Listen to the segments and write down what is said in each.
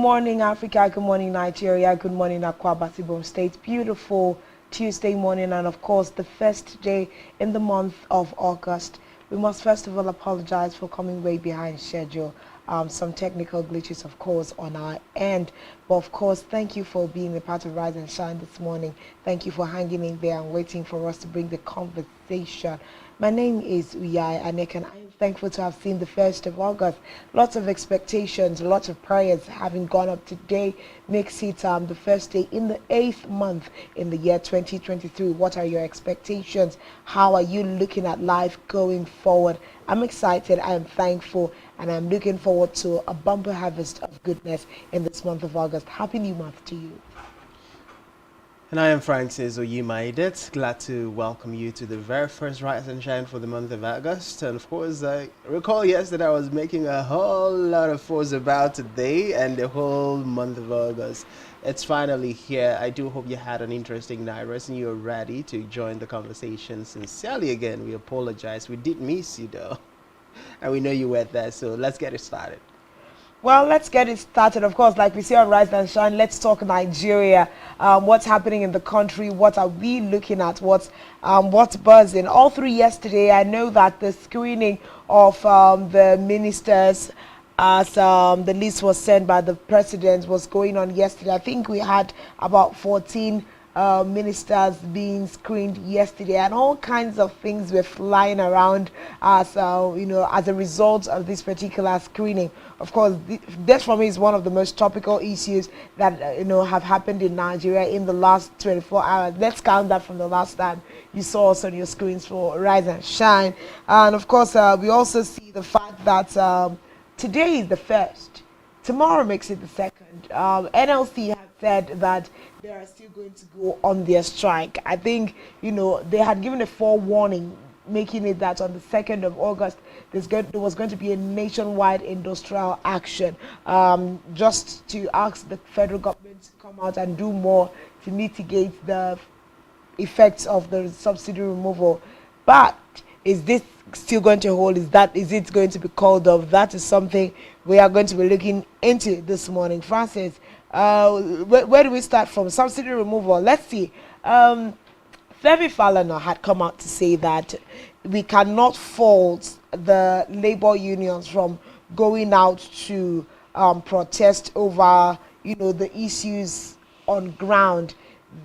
morning, Africa. Good morning, Nigeria. Good morning, Akwa Ibom State. Beautiful Tuesday morning, and of course, the first day in the month of August. We must first of all apologize for coming way behind schedule. Some technical glitches, of course, on our end. But of course, thank you for being a part of Rise and Shine this morning. Thank you for hanging in there and waiting for us to bring the conversation. My name is Uyai Anek, and I am thankful to have seen the 1st of August. Lots of expectations, lots of prayers having gone up today makes it the first day in the 8th month in the year 2023. What are your expectations? How are you looking at life going forward? I'm excited, I am thankful, and I'm looking forward to a bumper harvest of goodness in this month of August. Happy New Month to you. And I am Francis Oyimaidit. Glad to welcome you to the very first Rise and Shine for the month of August. And of course, I recall yesterday I was making a whole lot of fuss about today and the whole month of August. It's finally here. I do hope you had an interesting night rest and you're ready to join the conversation. Sincerely again, we apologize. We did miss you though. And we know you were there, so let's get it started. Well, let's get it started. Of course, like we say on Rise and Shine, let's talk Nigeria. What's happening in the country? What are we looking at? What's buzzing? All through yesterday, I know that the screening of the ministers, as the list was sent by the president, was going on yesterday. I think we had about 14 ministers being screened yesterday, and all kinds of things were flying around as as a result of this particular screening. Of course, this for me is one of the most topical issues that have happened in Nigeria in the last 24 hours. Let's count that from the last time you saw us on your screens for Rise and Shine. And of course, we also see the fact that today is the first, tomorrow makes it the second. NLC has said that they are still going to go on their strike. I think they had given a forewarning, making it that on the 2nd of August there was going to be a nationwide industrial action, just to ask the federal government to come out and do more to mitigate the effects of the subsidy removal. But is this still going to hold? Is it going to be called off? That is something we are going to be looking into this morning. Francis, where do we start from? Subsidy removal. Let's see. Femi Falana had come out to say that we cannot fault the labor unions from going out to protest over the issues on ground.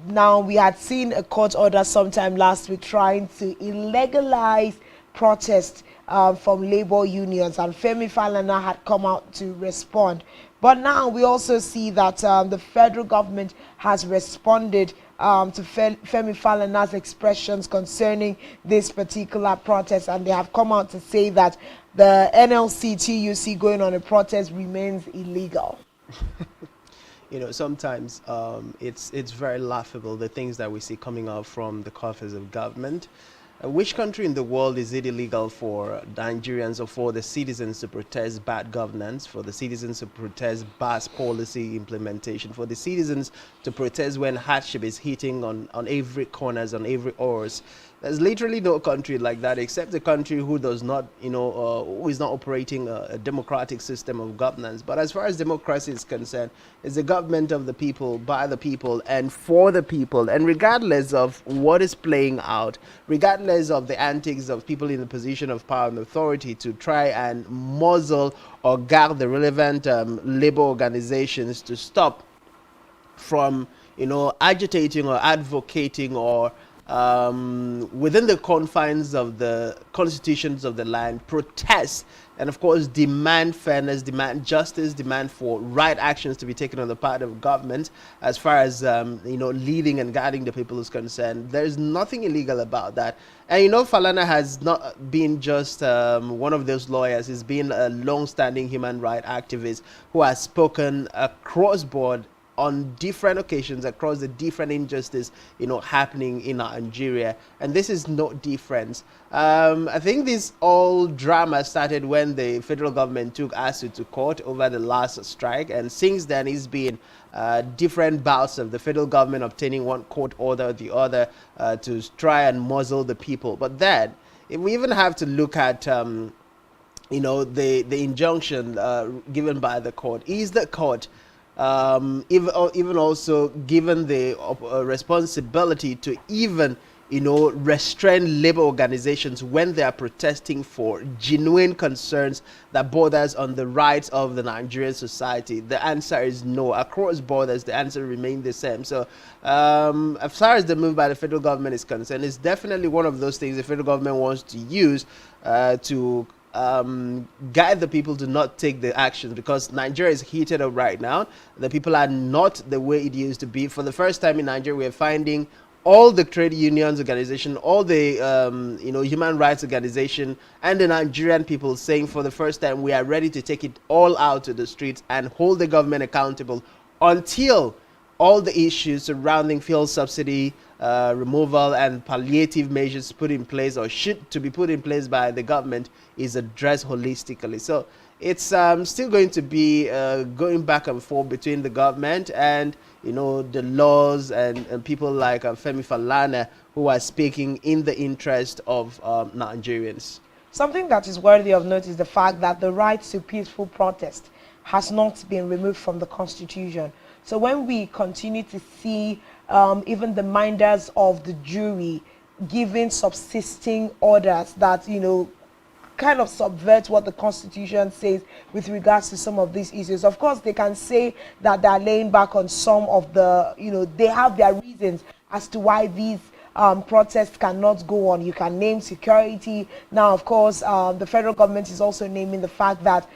Now, we had seen a court order sometime last week trying to illegalize protest from labor unions, and Femi Falana had come out to respond. But now we also see that the federal government has responded to Femi Falana's expressions concerning this particular protest, and they have come out to say that the NLC TUC going on a protest remains illegal. Sometimes it's very laughable, the things that we see coming out from the coffers of government. Which country in the world is it illegal for Nigerians or for the citizens to protest bad governance, for the citizens to protest bad policy implementation, for the citizens to protest when hardship is hitting on every corners, on every oars? There's literally no country like that except a country who does not, who is not operating a democratic system of governance. But as far as democracy is concerned, it's the government of the people, by the people, and for the people. And regardless of what is playing out, regardless of the antics of people in the position of power and authority to try and muzzle or gag the relevant labor organizations to stop from, agitating or advocating or within the confines of the constitutions of the land, protest and of course demand fairness, demand justice, demand for right actions to be taken on the part of government as far as leading and guiding the people is concerned. There's nothing illegal about that. And Falana has not been just one of those lawyers. He's been a long-standing human rights activist who has spoken across board on different occasions across the different injustice happening in Nigeria, and this is no different. I think this all drama started when the federal government took ASU to court over the last strike, and since then it's been different bouts of the federal government obtaining one court order or the other to try and muzzle the people. But then if we even have to look at the injunction given by the court, is the court even also given the responsibility to even restrain labor organizations when they are protesting for genuine concerns that borders on the rights of the Nigerian society? The answer is no. Across borders, the answer remains the same. So, as far as the move by the federal government is concerned, it's definitely one of those things the federal government wants to use to guide the people to not take the actions, because Nigeria is heated up right now. The people are not the way it used to be. For the first time in Nigeria, we are finding all the trade unions organization, all the human rights organization, and the Nigerian people saying for the first time we are ready to take it all out to the streets and hold the government accountable until all the issues surrounding fuel subsidy removal and palliative measures put in place, or should to be put in place by the government, is addressed holistically. So it's still going to be going back and forth between the government and the laws and people like Femi Falana, who are speaking in the interest of Nigerians. Something that is worthy of note is the fact that the right to peaceful protest has not been removed from the Constitution. So when we continue to see even the minders of the jury giving subsisting orders that, kind of subvert what the Constitution says with regards to some of these issues. Of course, they can say that they're laying back on some of the, they have their reasons as to why these protests cannot go on. You can name security. Now, of course, the federal government is also naming the fact that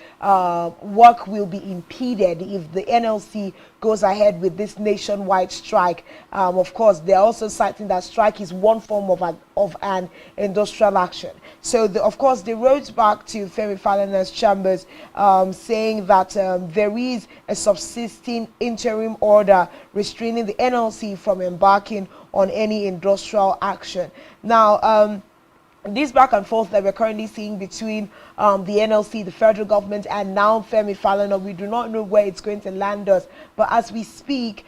work will be impeded if the NLC goes ahead with this nationwide strike. Of course, they're also citing that strike is one form of an industrial action. So, of course, they wrote back to Femi Falana's chambers saying that there is a subsisting interim order restraining the NLC from embarking on any industrial action. Now, this back and forth that we're currently seeing between the NLC, the federal government, and now Femi Falana, we do not know where it's going to land us. But as we speak,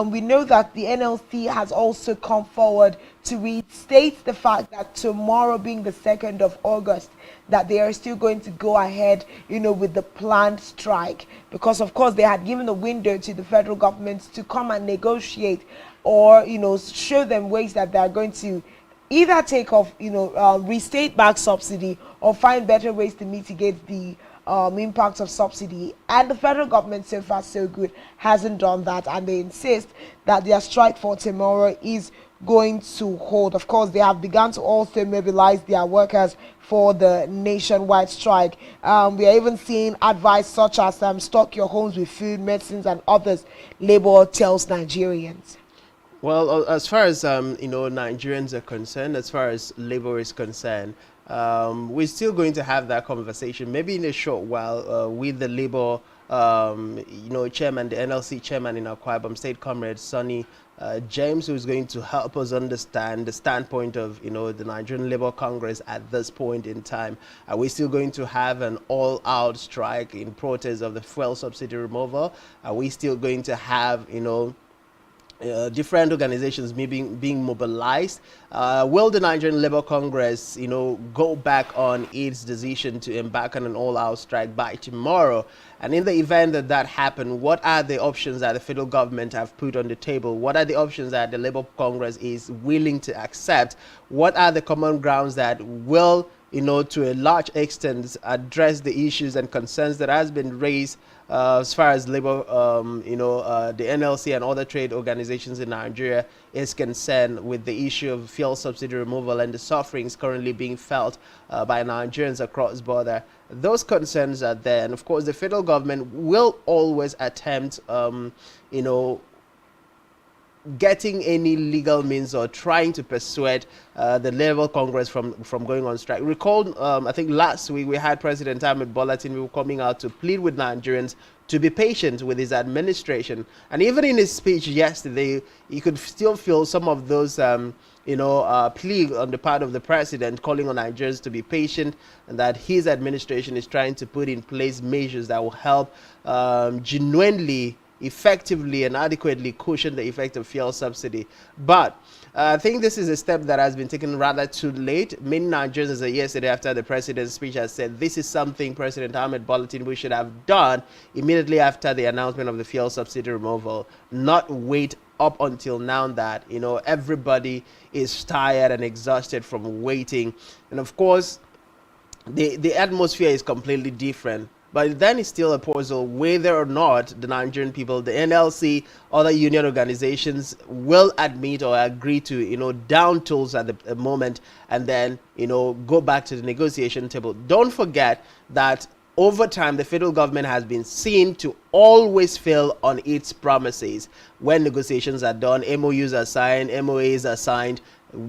we know that the NLC has also come forward to restate the fact that tomorrow, being the 2nd of August, that they are still going to go ahead, with the planned strike, because of course they had given a window to the federal government to come and negotiate, or show them ways that they are going to either take off, restate back subsidy, or find better ways to mitigate the impact of subsidy. And the federal government, so far so good, hasn't done that, and they insist that their strike for tomorrow is going to hold. Of course, they have begun to also mobilize their workers for the nationwide strike. We are even seeing advice such as stock your homes with food, medicines, and others, Labour tells Nigerians. Well, as far as Nigerians are concerned, as far as labor is concerned, we're still going to have that conversation, maybe in a short while, with the labor, chairman, the NLC chairman in Akwa Ibom State, Comrade Sonny James, who's going to help us understand the standpoint of the Nigerian Labour Congress at this point in time. Are we still going to have an all-out strike in protest of the fuel subsidy removal? Are we still going to have different organizations being mobilized? Will the Nigerian Labour Congress, go back on its decision to embark on an all-out strike by tomorrow? And in the event that that happens, what are the options that the federal government have put on the table? What are the options that the Labour Congress is willing to accept? What are the common grounds that will, to a large extent, address the issues and concerns that has been raised as far as labor, the NLC and other trade organizations in Nigeria is concerned, with the issue of fuel subsidy removal and the sufferings currently being felt by Nigerians across border? Those concerns are there, and of course the federal government will always attempt, getting any legal means or trying to persuade the Labour Congress from going on strike. Recall, I think last week we had President Ahmed Bola Tinubu coming out to plead with Nigerians to be patient with his administration. And even in his speech yesterday, you could still feel some of those plea on the part of the president, calling on Nigerians to be patient, and that his administration is trying to put in place measures that will help genuinely, effectively, and adequately cushion the effect of fuel subsidy. But I think this is a step that has been taken rather too late. Many Nigerians, as yesterday after the president's speech, has said this is something President Ahmed Bola Tinubu should have done immediately after the announcement of the fuel subsidy removal, not wait up until now that everybody is tired and exhausted from waiting. And of course, the atmosphere is completely different. But then it's still a puzzle whether or not the Nigerian people, the NLC, other union organizations will admit or agree to, down tools at the moment and then, go back to the negotiation table. Don't forget that over time, the federal government has been seen to always fail on its promises. When negotiations are done, MOUs are signed, MOAs are signed.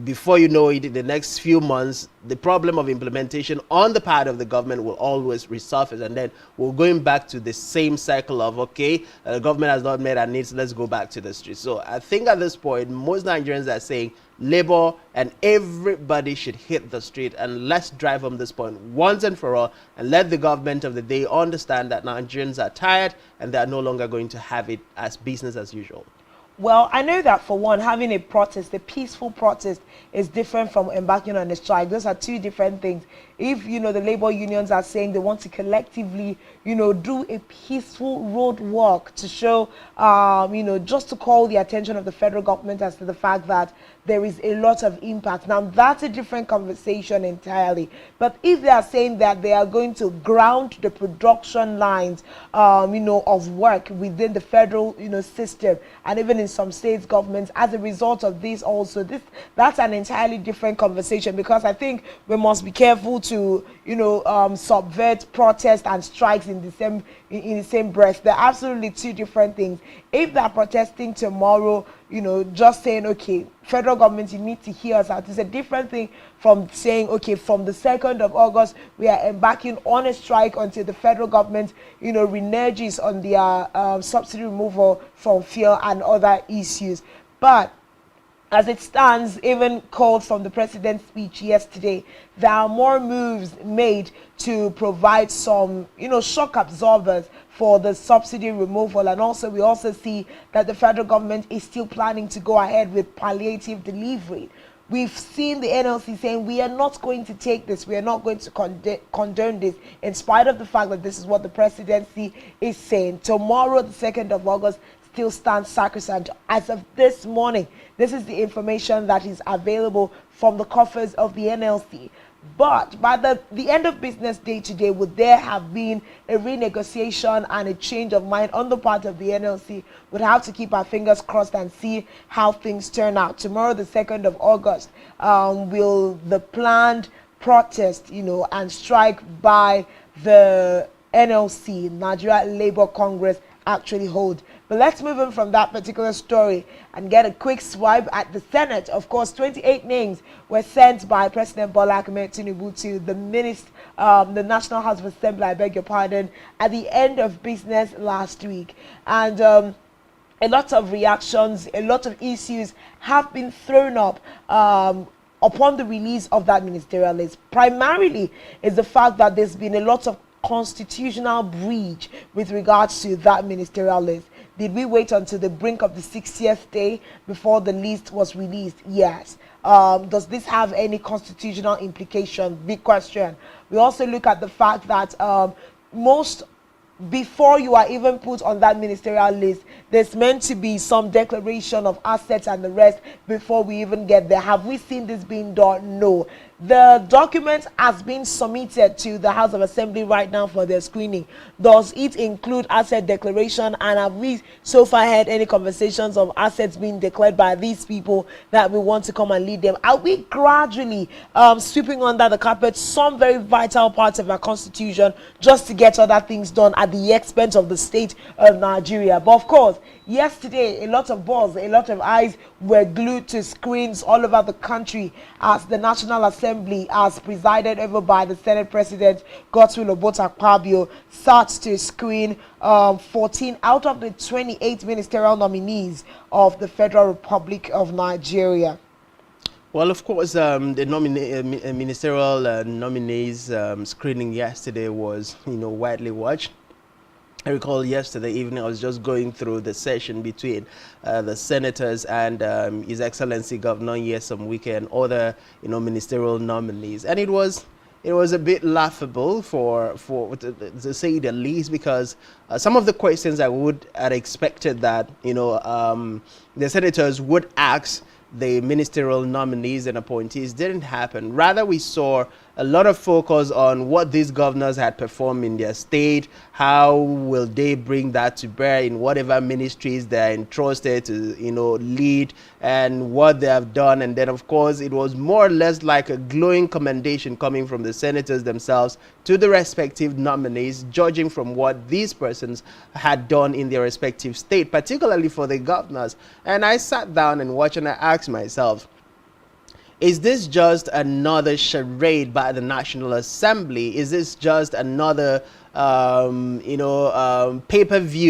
Before you know it, in the next few months, the problem of implementation on the part of the government will always resurface, and then we're going back to the same cycle of, okay, the government has not met our needs, let's go back to the streets. So I think at this point, most Nigerians are saying Labour and everybody should hit the street, and let's drive home this point once and for all, and let the government of the day understand that Nigerians are tired and they are no longer going to have it as business as usual. Well, I know that for one, having a protest, a peaceful protest, is different from embarking on a strike. Those are two different things. If, the labor unions are saying they want to collectively, do a peaceful road walk to show, just to call the attention of the federal government as to the fact that there is a lot of impact. Now, that's a different conversation entirely. But if they are saying that they are going to ground the production lines, of work within the federal, system, and even in some states governments as a result of this also, that's an entirely different conversation, because I think we must be careful to subvert protest and strikes in the same breath. They're absolutely two different things. If they're protesting tomorrow, just saying, okay, federal government, you need to hear us out, it's a different thing from saying, okay, from the 2nd of August we are embarking on a strike until the federal government reneges on their subsidy removal from fuel and other issues. But as it stands, even called from the president's speech yesterday, there are more moves made to provide some, shock absorbers for the subsidy removal. And also, we also see that the federal government is still planning to go ahead with palliative delivery. We've seen the NLC saying we are not going to take this, we are not going to condone this, in spite of the fact that this is what the presidency is saying. Tomorrow, the 2nd of August, still stands sacrosanct. As of this morning, this is the information that is available from the coffers of the NLC. But by the end of business day today, would there have been a renegotiation and a change of mind on the part of the NLC? We'd have to keep our fingers crossed and see how things turn out. Tomorrow, the 2nd of August, will the planned protest, and strike by the NLC, Nigeria Labour Congress, actually hold? But let's move on from that particular story and get a quick swipe at the Senate. Of course, 28 names were sent by President Bola Ahmed Tinubu to the National House of Assembly, I beg your pardon, at the end of business last week. And a lot of reactions, a lot of issues have been thrown up upon the release of that ministerial list. Primarily is the fact that there's been a lot of constitutional breach with regards to that ministerial list. Did we wait until the brink of the 60th day before the list was released? Yes. Does this have any constitutional implication? Big question. We also look at the fact that before you are even put on that ministerial list, there's meant to be some declaration of assets and the rest before we even get there. Have we seen this being done? No. The document has been submitted to the House of Assembly right now for their screening. Does it include asset declaration? And have we so far had any conversations of assets being declared by these people that we want to come and lead them? Are we gradually sweeping under the carpet some very vital parts of our constitution just to get other things done at the expense of the state of Nigeria? But of course, yesterday, a lot of balls, a lot of eyes were glued to screens all over the country as the National Assembly, as presided over by the Senate President Godswill Akpabio, sat to screen 14 out of the 28 ministerial nominees of the Federal Republic of Nigeria. Well, of course, the ministerial nominees screening yesterday was, widely watched. I recall yesterday evening I was just going through the session between the senators and His Excellency Governor Nyesom Wike and other, ministerial nominees, and it was a bit laughable for to say the least, because some of the questions I would had expected that the senators would ask the ministerial nominees and appointees didn't happen. Rather, we saw a lot of focus on what these governors had performed in their state, how will they bring that to bear in whatever ministries they're entrusted to, lead, and what they have done. And then, of course, it was more or less like a glowing commendation coming from the senators themselves to the respective nominees, judging from what these persons had done in their respective state, particularly for the governors. And I sat down and watched, and I asked myself, is this just another charade by the National Assembly? Is this just another pay-per-view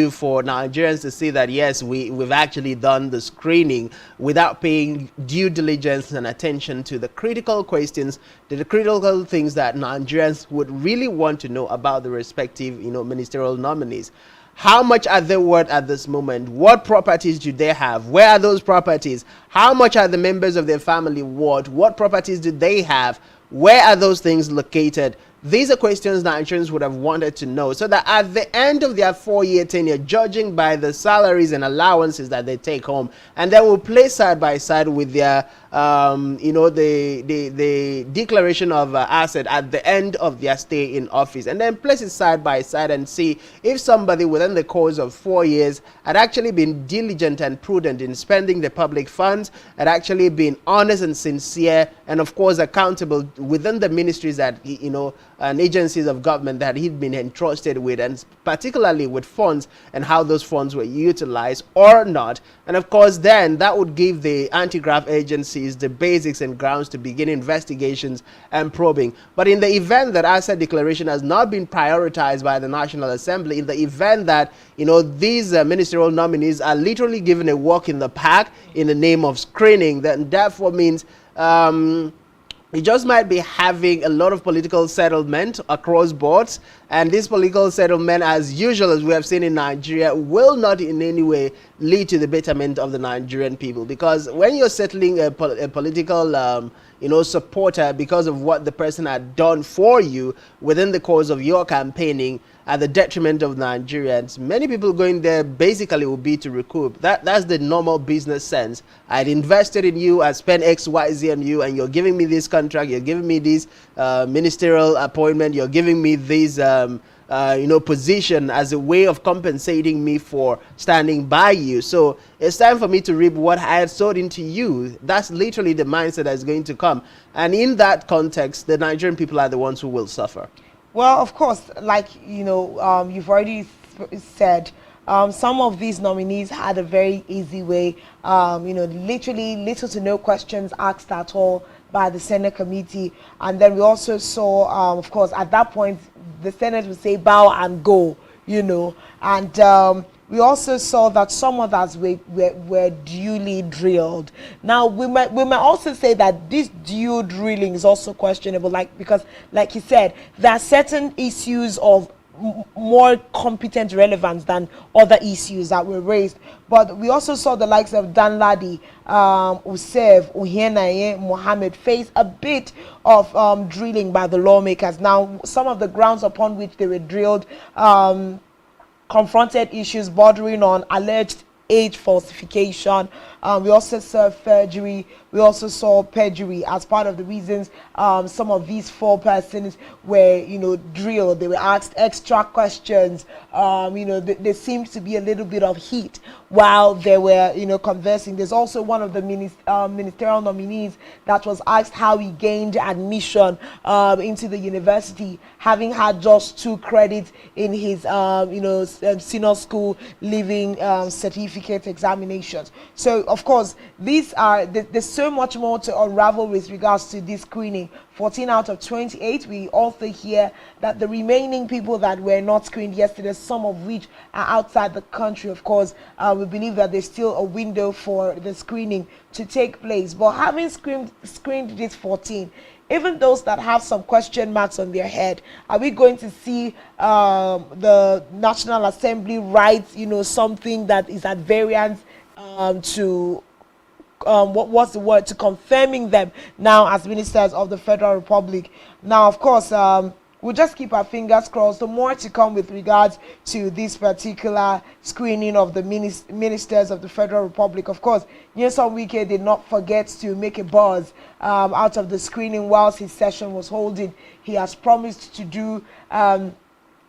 for Nigerians to see that, yes, we've actually done the screening without paying due diligence and attention to the critical questions, the critical things that Nigerians would really want to know about the respective, ministerial nominees? How much are they worth at this moment? What properties do they have? Where are those properties? How much are the members of their family worth? What properties do they have? Where are those things located? These are questions Nigerians would have wanted to know, so that at the end of their 4-year tenure, judging by the salaries and allowances that they take home, and then we'll place side by side with their, the declaration of asset at the end of their stay in office, and then place it side by side and see if somebody within the course of 4 years had actually been diligent and prudent in spending the public funds, had actually been honest and sincere, and of course accountable within the ministries that and agencies of government that he'd been entrusted with, and particularly with funds and how those funds were utilized or not. And of course, then that would give the anti-graft agencies the basics and grounds to begin investigations and probing. But in the event that asset declaration has not been prioritized by the National Assembly, in the event that these ministerial nominees are literally given a walk in the park in the name of screening, then therefore means we just might be having a lot of political settlement across boards, and this political settlement, as usual, as we have seen in Nigeria, will not in any way lead to the betterment of the Nigerian people. Because when you're settling a political supporter because of what the person had done for you within the course of your campaigning at the detriment of Nigerians, many people going there basically will be to recoup. That's the normal business sense. I'd invested in you, I spent X, Y, Z on you, and you're giving me this contract, you're giving me this ministerial appointment, you're giving me this position as a way of compensating me for standing by you. So it's time for me to reap what I had sowed into you. That's literally the mindset that's going to come. And in that context, the Nigerian people are the ones who will suffer. Well, of course, like, you've already said, some of these nominees had a very easy way, literally little to no questions asked at all by the Senate committee. And then we also saw, of course, at that point, the Senate would say bow and go, and we also saw that some others were duly drilled. Now, we might also say that this due drilling is also questionable, because, like you said, there are certain issues of more competent relevance than other issues that were raised. But we also saw the likes of Danladi, Usev, Uhienaye, Mohammed face a bit of drilling by the lawmakers. Now, some of the grounds upon which they were drilled confronted issues bordering on alleged age falsification. We also saw perjury. We also saw perjury as part of the reasons some of these 4 persons were, drilled. They were asked extra questions. There seemed to be a little bit of heat while they were, conversing. There's also one of the ministerial nominees that was asked how he gained admission into the university, having had just 2 credits in his, senior school leaving certificate examinations. So, of course, there's so much more to unravel with regards to this screening. 14 out of 28. We also hear that the remaining people that were not screened yesterday, some of which are outside the country, of course, we believe that there's still a window for the screening to take place. But having screened these 14, even those that have some question marks on their head, are we going to see the National Assembly write, something that is at variance to what's the word, to confirming them now as ministers of the Federal Republic? Now, of course, we'll just keep our fingers crossed. So more to come with regards to this particular screening of the ministers of the Federal Republic. Of course, Nyesom Wike did not forget to make a buzz out of the screening whilst his session was holding. He has promised to do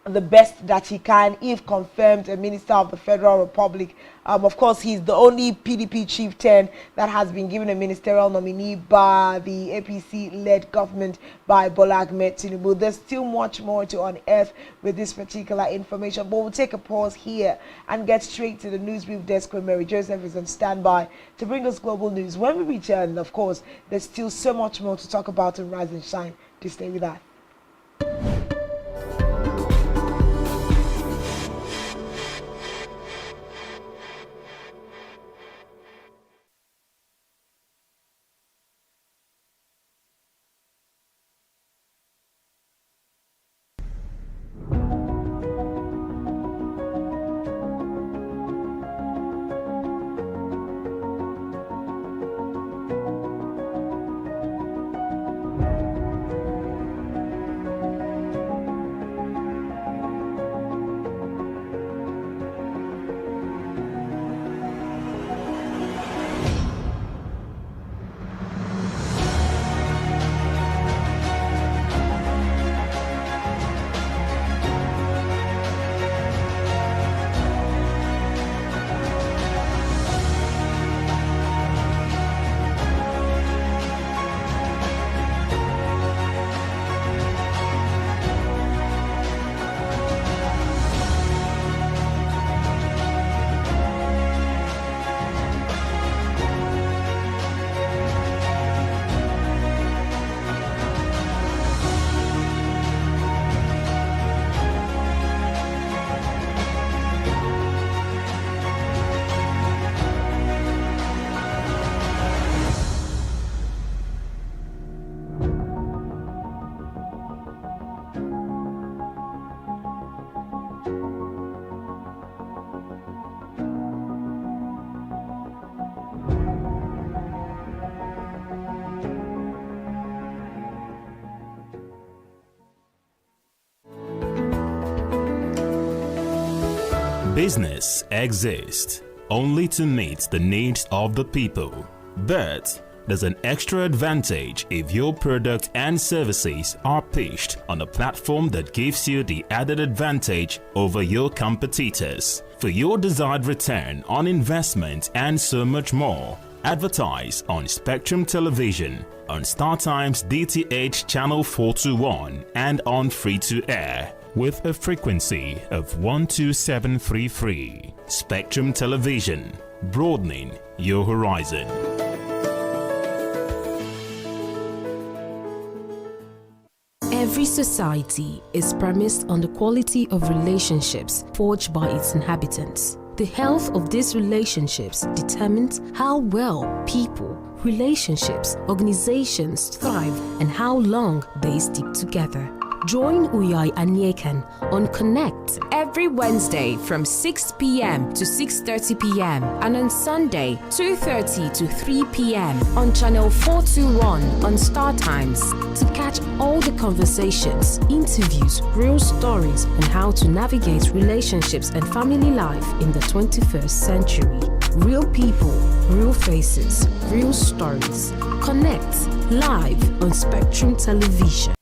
the best that he can if confirmed a minister of the Federal Republic. Of course, he's the only PDP chieftain that has been given a ministerial nominee by the APC-led government by Bola Ahmed Tinubu. There's still much more to unearth with this particular information, but we'll take a pause here and get straight to the news brief desk where Mary Joseph is on standby to bring us global news. When we return, of course, there's still so much more to talk about in Rise and Shine. To stay with us. Business exists only to meet the needs of the people. But there's an extra advantage if your product and services are pitched on a platform that gives you the added advantage over your competitors. For your desired return on investment and so much more, advertise on Spectrum Television, on StarTime's DTH Channel 421 and on free-to-air with a frequency of 12733. Spectrum Television, broadening your horizon. Every society is premised on the quality of relationships forged by its inhabitants. The health of these relationships determines how well people, relationships, organizations thrive and how long they stick together. Join Uyai Anyekan on Connect every Wednesday from 6 p.m. to 6:30 p.m. and on Sunday 2:30 to 3 p.m. on channel 421 on Star Times to catch all the conversations, interviews, real stories and how to navigate relationships and family life in the 21st century. Real people, real faces, real stories. Connect live on Spectrum Television.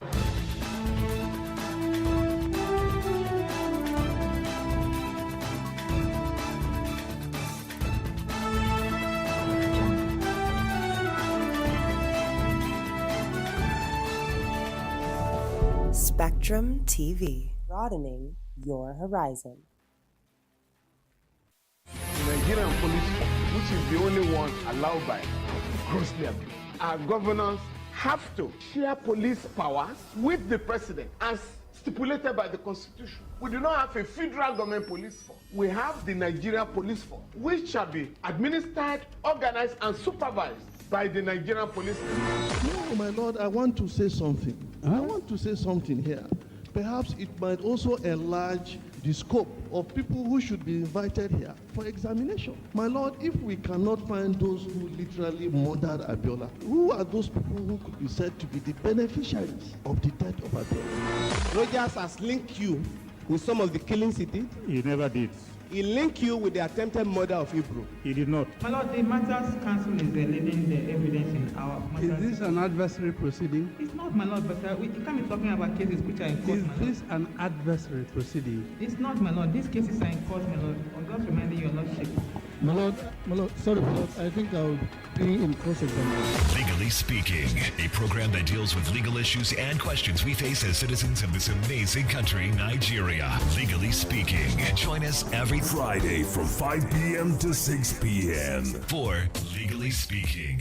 Spectrum TV, broadening your horizon. Nigerian police force, which is the only one allowed by grossly abused. Our governors have to share police powers with the president as stipulated by the Constitution. We do not have a federal government police force. We have the Nigerian police force, which shall be administered, organized, and supervised by the Nigerian police. No, my Lord, I want to say something. I want to say something here. Perhaps it might also enlarge the scope of people who should be invited here for examination. My Lord, if we cannot find those who literally murdered Abiola, who are those people who could be said to be the beneficiaries of the death of Abiola? Rogers has linked you with some of the killings he did. He never did. He linked you with the attempted murder of Hebrew. He did not. My Lord, the Matters Council is leading the evidence in our matters. Is this an adversary proceeding? It's not, my Lord, but we can't be talking about cases which are in court, Is my Lord. this an adversary proceeding? It's not, my Lord. These cases are in court, my Lord. I'm just reminding your Lordship. My Lord, sorry, my Lord, I think I'll be in cross-examination. Legally Speaking, a program that deals with legal issues and questions we face as citizens of this amazing country, Nigeria. Legally Speaking. Join us every Friday from 5 p.m. to 6 p.m. for Legally Speaking.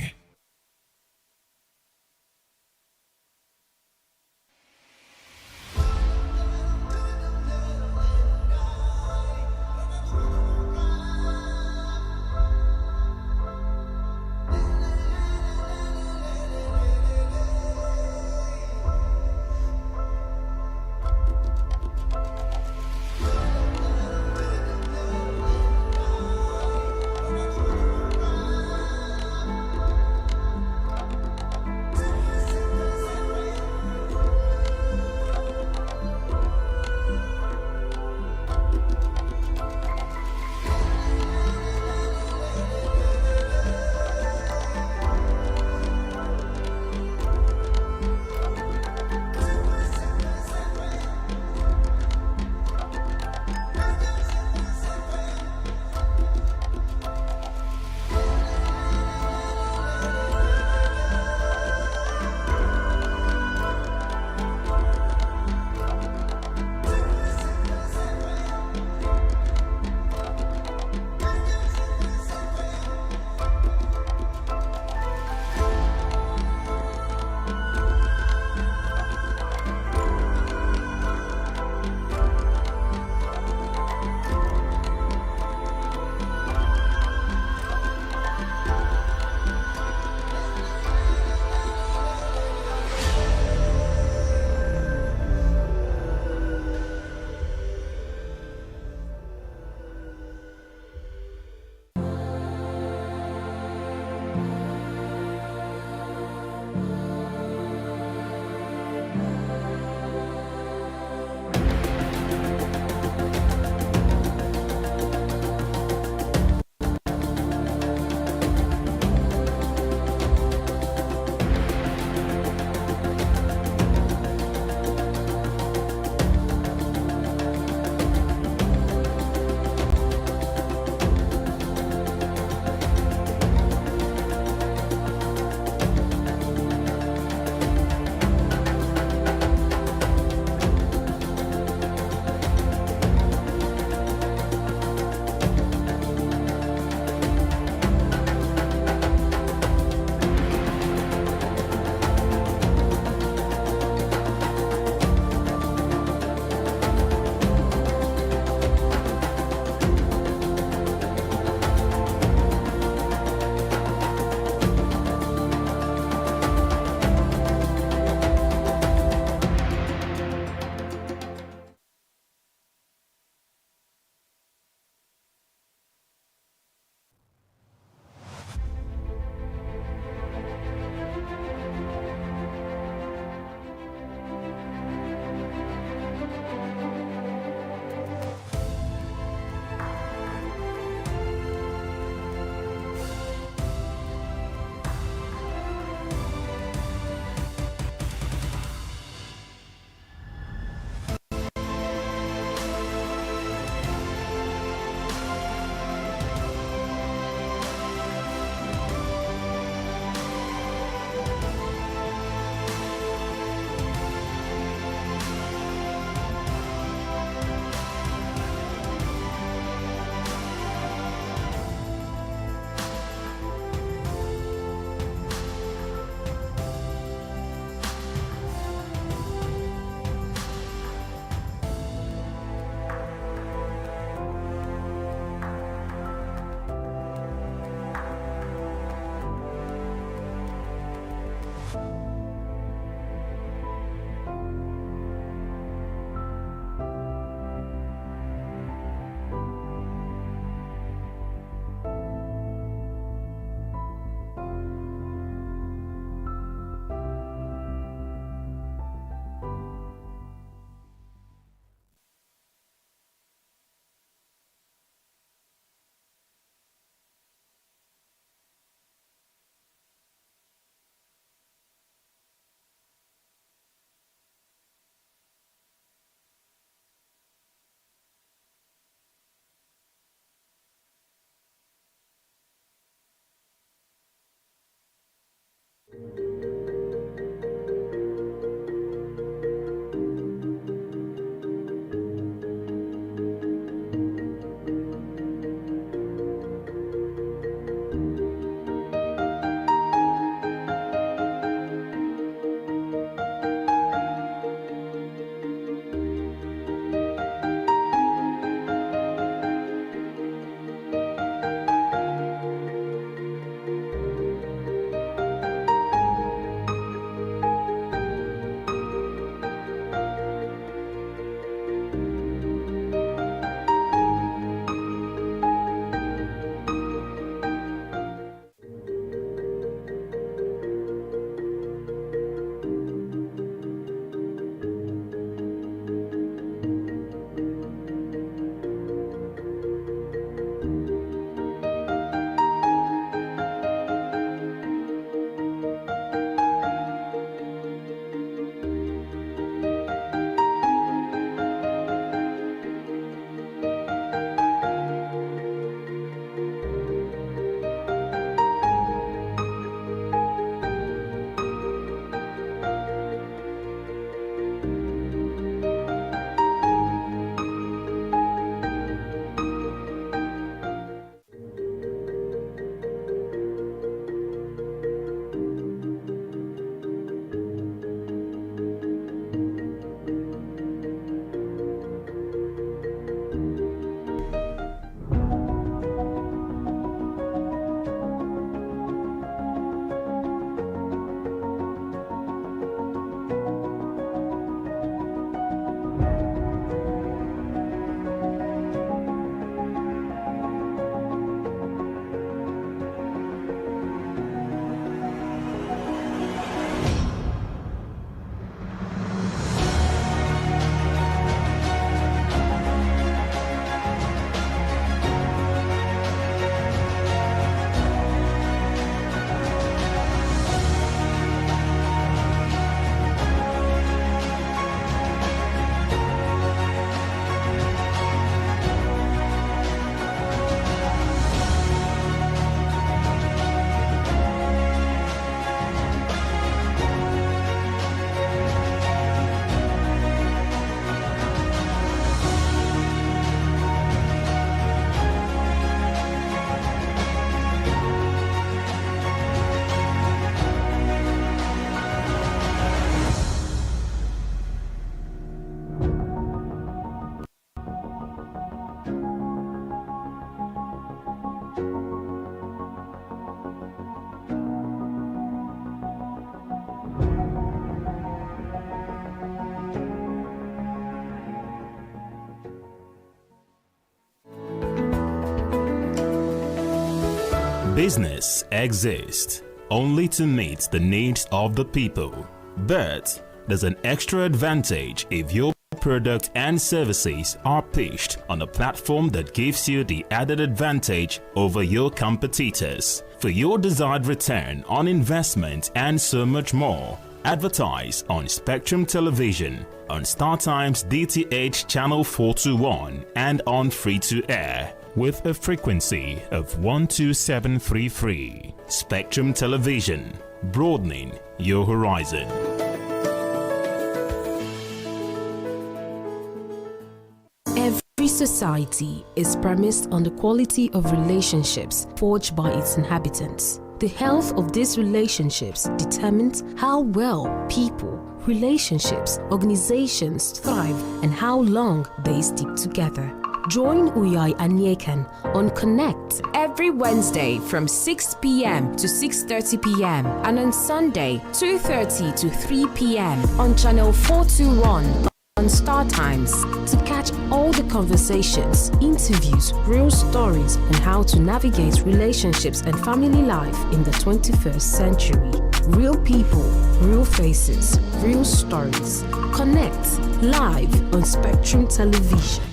Business exists only to meet the needs of the people. But there's an extra advantage if your product and services are pitched on a platform that gives you the added advantage over your competitors. For your desired return on investment and so much more, advertise on Spectrum Television, on StarTime's DTH Channel 421 and on free-to-air with a frequency of 12733. Spectrum Television, broadening your horizon. Every society is premised on the quality of relationships forged by its inhabitants. The health of these relationships determines how well people, relationships, organizations thrive and how long they stick together. Join Uyai Anyekan on Connect every Wednesday from 6 p.m. to 6:30 p.m. and on Sunday 2:30 to 3 p.m. on Channel 421 on Star Times to catch all the conversations, interviews, real stories, and how to navigate relationships and family life in the 21st century. Real people, real faces, real stories. Connect live on Spectrum Television.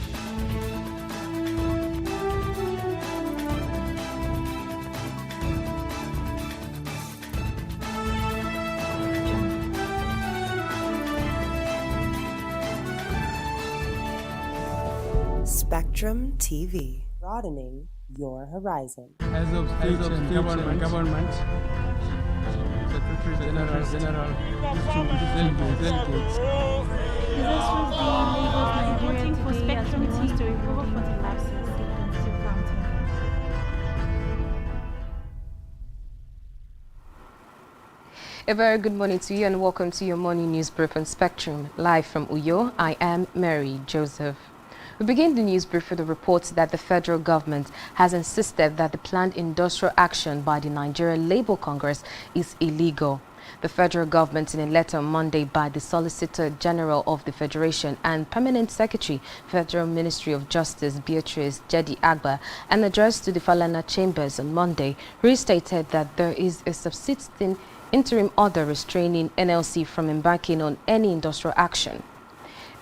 Spectrum TV, broadening your horizon. As of government, Secretary General, delegates. Voting for Spectrum TV to recover for the lapses in counting. A very good morning to you and welcome to your morning news brief on Spectrum. Live from Uyo, I am Mary Joseph. We begin the news brief with the report that the federal government has insisted that the planned industrial action by the Nigeria Labour Congress is illegal. The federal government, in a letter on Monday by the Solicitor General of the Federation and Permanent Secretary, Federal Ministry of Justice, Beatrice Jedi Agba, and addressed to the Falana Chambers on Monday, restated that there is a subsisting interim order restraining NLC from embarking on any industrial action.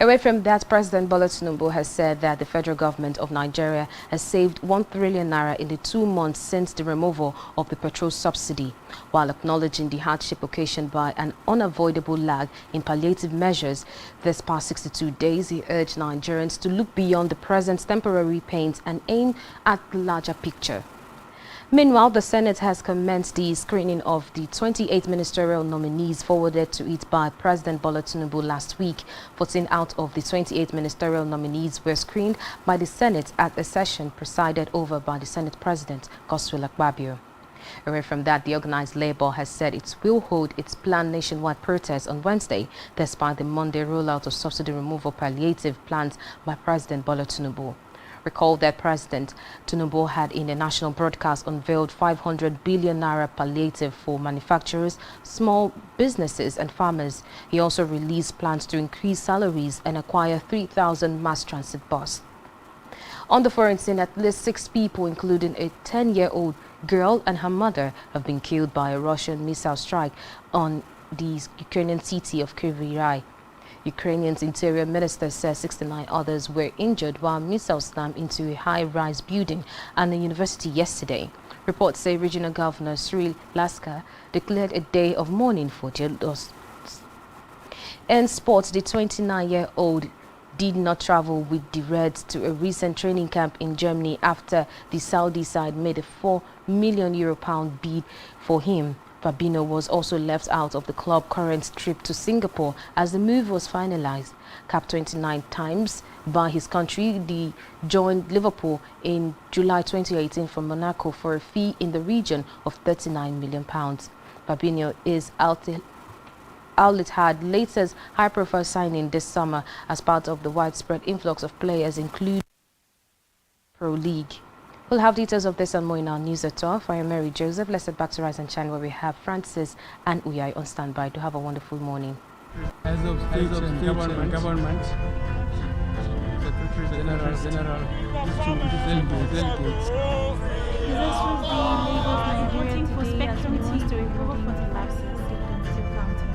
Away from that, President Bola Tinubu has said that the federal government of Nigeria has saved 1 trillion naira in the 2 months since the removal of the petrol subsidy. While acknowledging the hardship occasioned by an unavoidable lag in palliative measures this past 62 days, he urged Nigerians to look beyond the present temporary pains and aim at the larger picture. Meanwhile, the Senate has commenced the screening of the 28 ministerial nominees forwarded to it by President Bola Tinubu last week. 14 out of the 28 ministerial nominees were screened by the Senate at a session presided over by the Senate President, Godswill Akpabio. Away from that, the organized labor has said it will hold its planned nationwide protest on Wednesday, despite the Monday rollout of subsidy removal palliative plans by President Bola Tinubu. Recall that President Tinubu had in a national broadcast unveiled 500 billion naira palliative for manufacturers, small businesses and farmers. He also released plans to increase salaries and acquire 3,000 mass transit buses. On the foreign scene, at least 6 people, including a 10-year-old girl and her mother, have been killed by a Russian missile strike on the Ukrainian city of Kryvyi. Ukrainian's interior minister says 69 others were injured while missiles slammed into a high-rise building and a university yesterday. Reports say Regional Governor Sri Laska declared a day of mourning for their loss. In sports, the 29-year-old did not travel with the Reds to a recent training camp in Germany after the Saudi side made a €4 million bid for him. Fabinho was also left out of the club's current trip to Singapore as the move was finalized. Capped 29 times by his country, he joined Liverpool in July 2018 from Monaco for a fee in the region of £39 million. Fabinho is Al-Ittihad's latest high-profile signing this summer as part of the widespread influx of players, including Pro League. We'll have details of this and more in our news at 12. I am Mary Joseph. Let's head back to Rise and Shine, where we have Francis and Uyai on standby. Do have a wonderful morning. As of government, Secretary General, delegates. this was the Lagos Nigeria for Spectrum TV to recover for the lapses in the counting.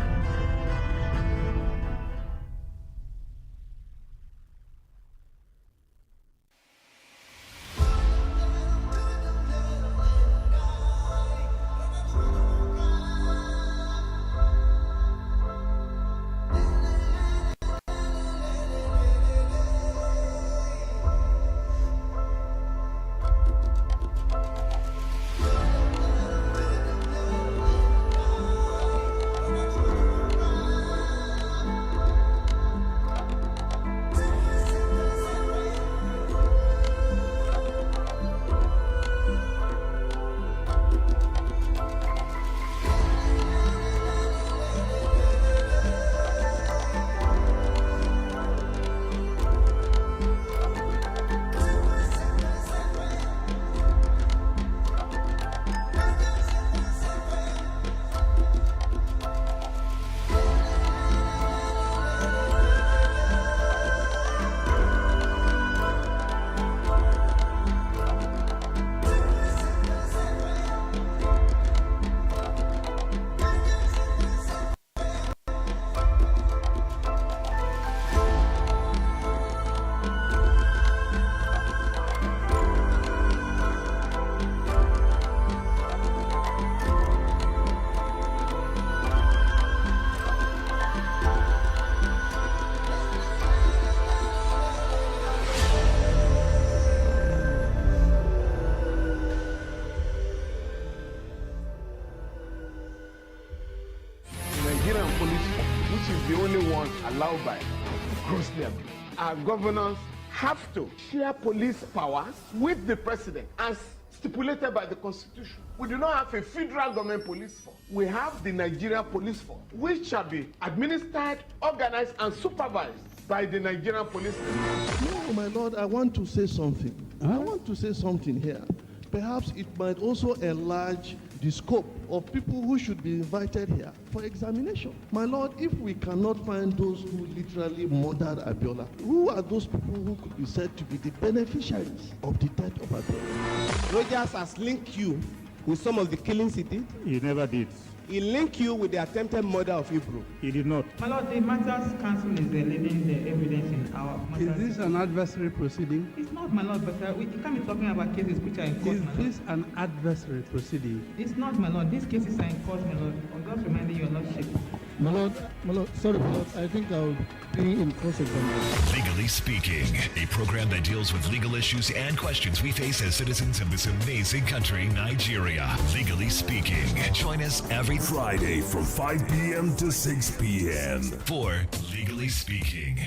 Nigerian police force, which is the only one allowed by grossly abused. Our governors have to share police powers with the president as stipulated by the constitution. We do not have a federal government police force. We have the Nigeria police force, which shall be administered, organized, and supervised by the Nigerian police force. No, my lord, I want to say something. I want to say something here. Perhaps it might also enlarge the scope of people who should be invited here for examination. My lord, if we cannot find those who literally murdered Abiola, who are those people who could be said to be the beneficiaries of the death of Abiola? Rogers has linked you with some of the killings he did. He never did. He linked you with the attempted murder of Hebrew. He did not. My lord, the matters council is leading the evidence in our matters. Is this an adversary proceeding? It's not, my lord, but we can't be talking about cases which are in court, Is my lord. this an adversary proceeding? It's not, my lord. These cases are in court, my lord. I'm just reminding your lordship. My lord, sorry, my lord, I think I'll be in cross-examination. Legally Speaking, a program that deals with legal issues and questions we face as citizens of this amazing country, Nigeria. Legally Speaking. Join us every Friday from 5 p.m. to 6 p.m. for Legally Speaking.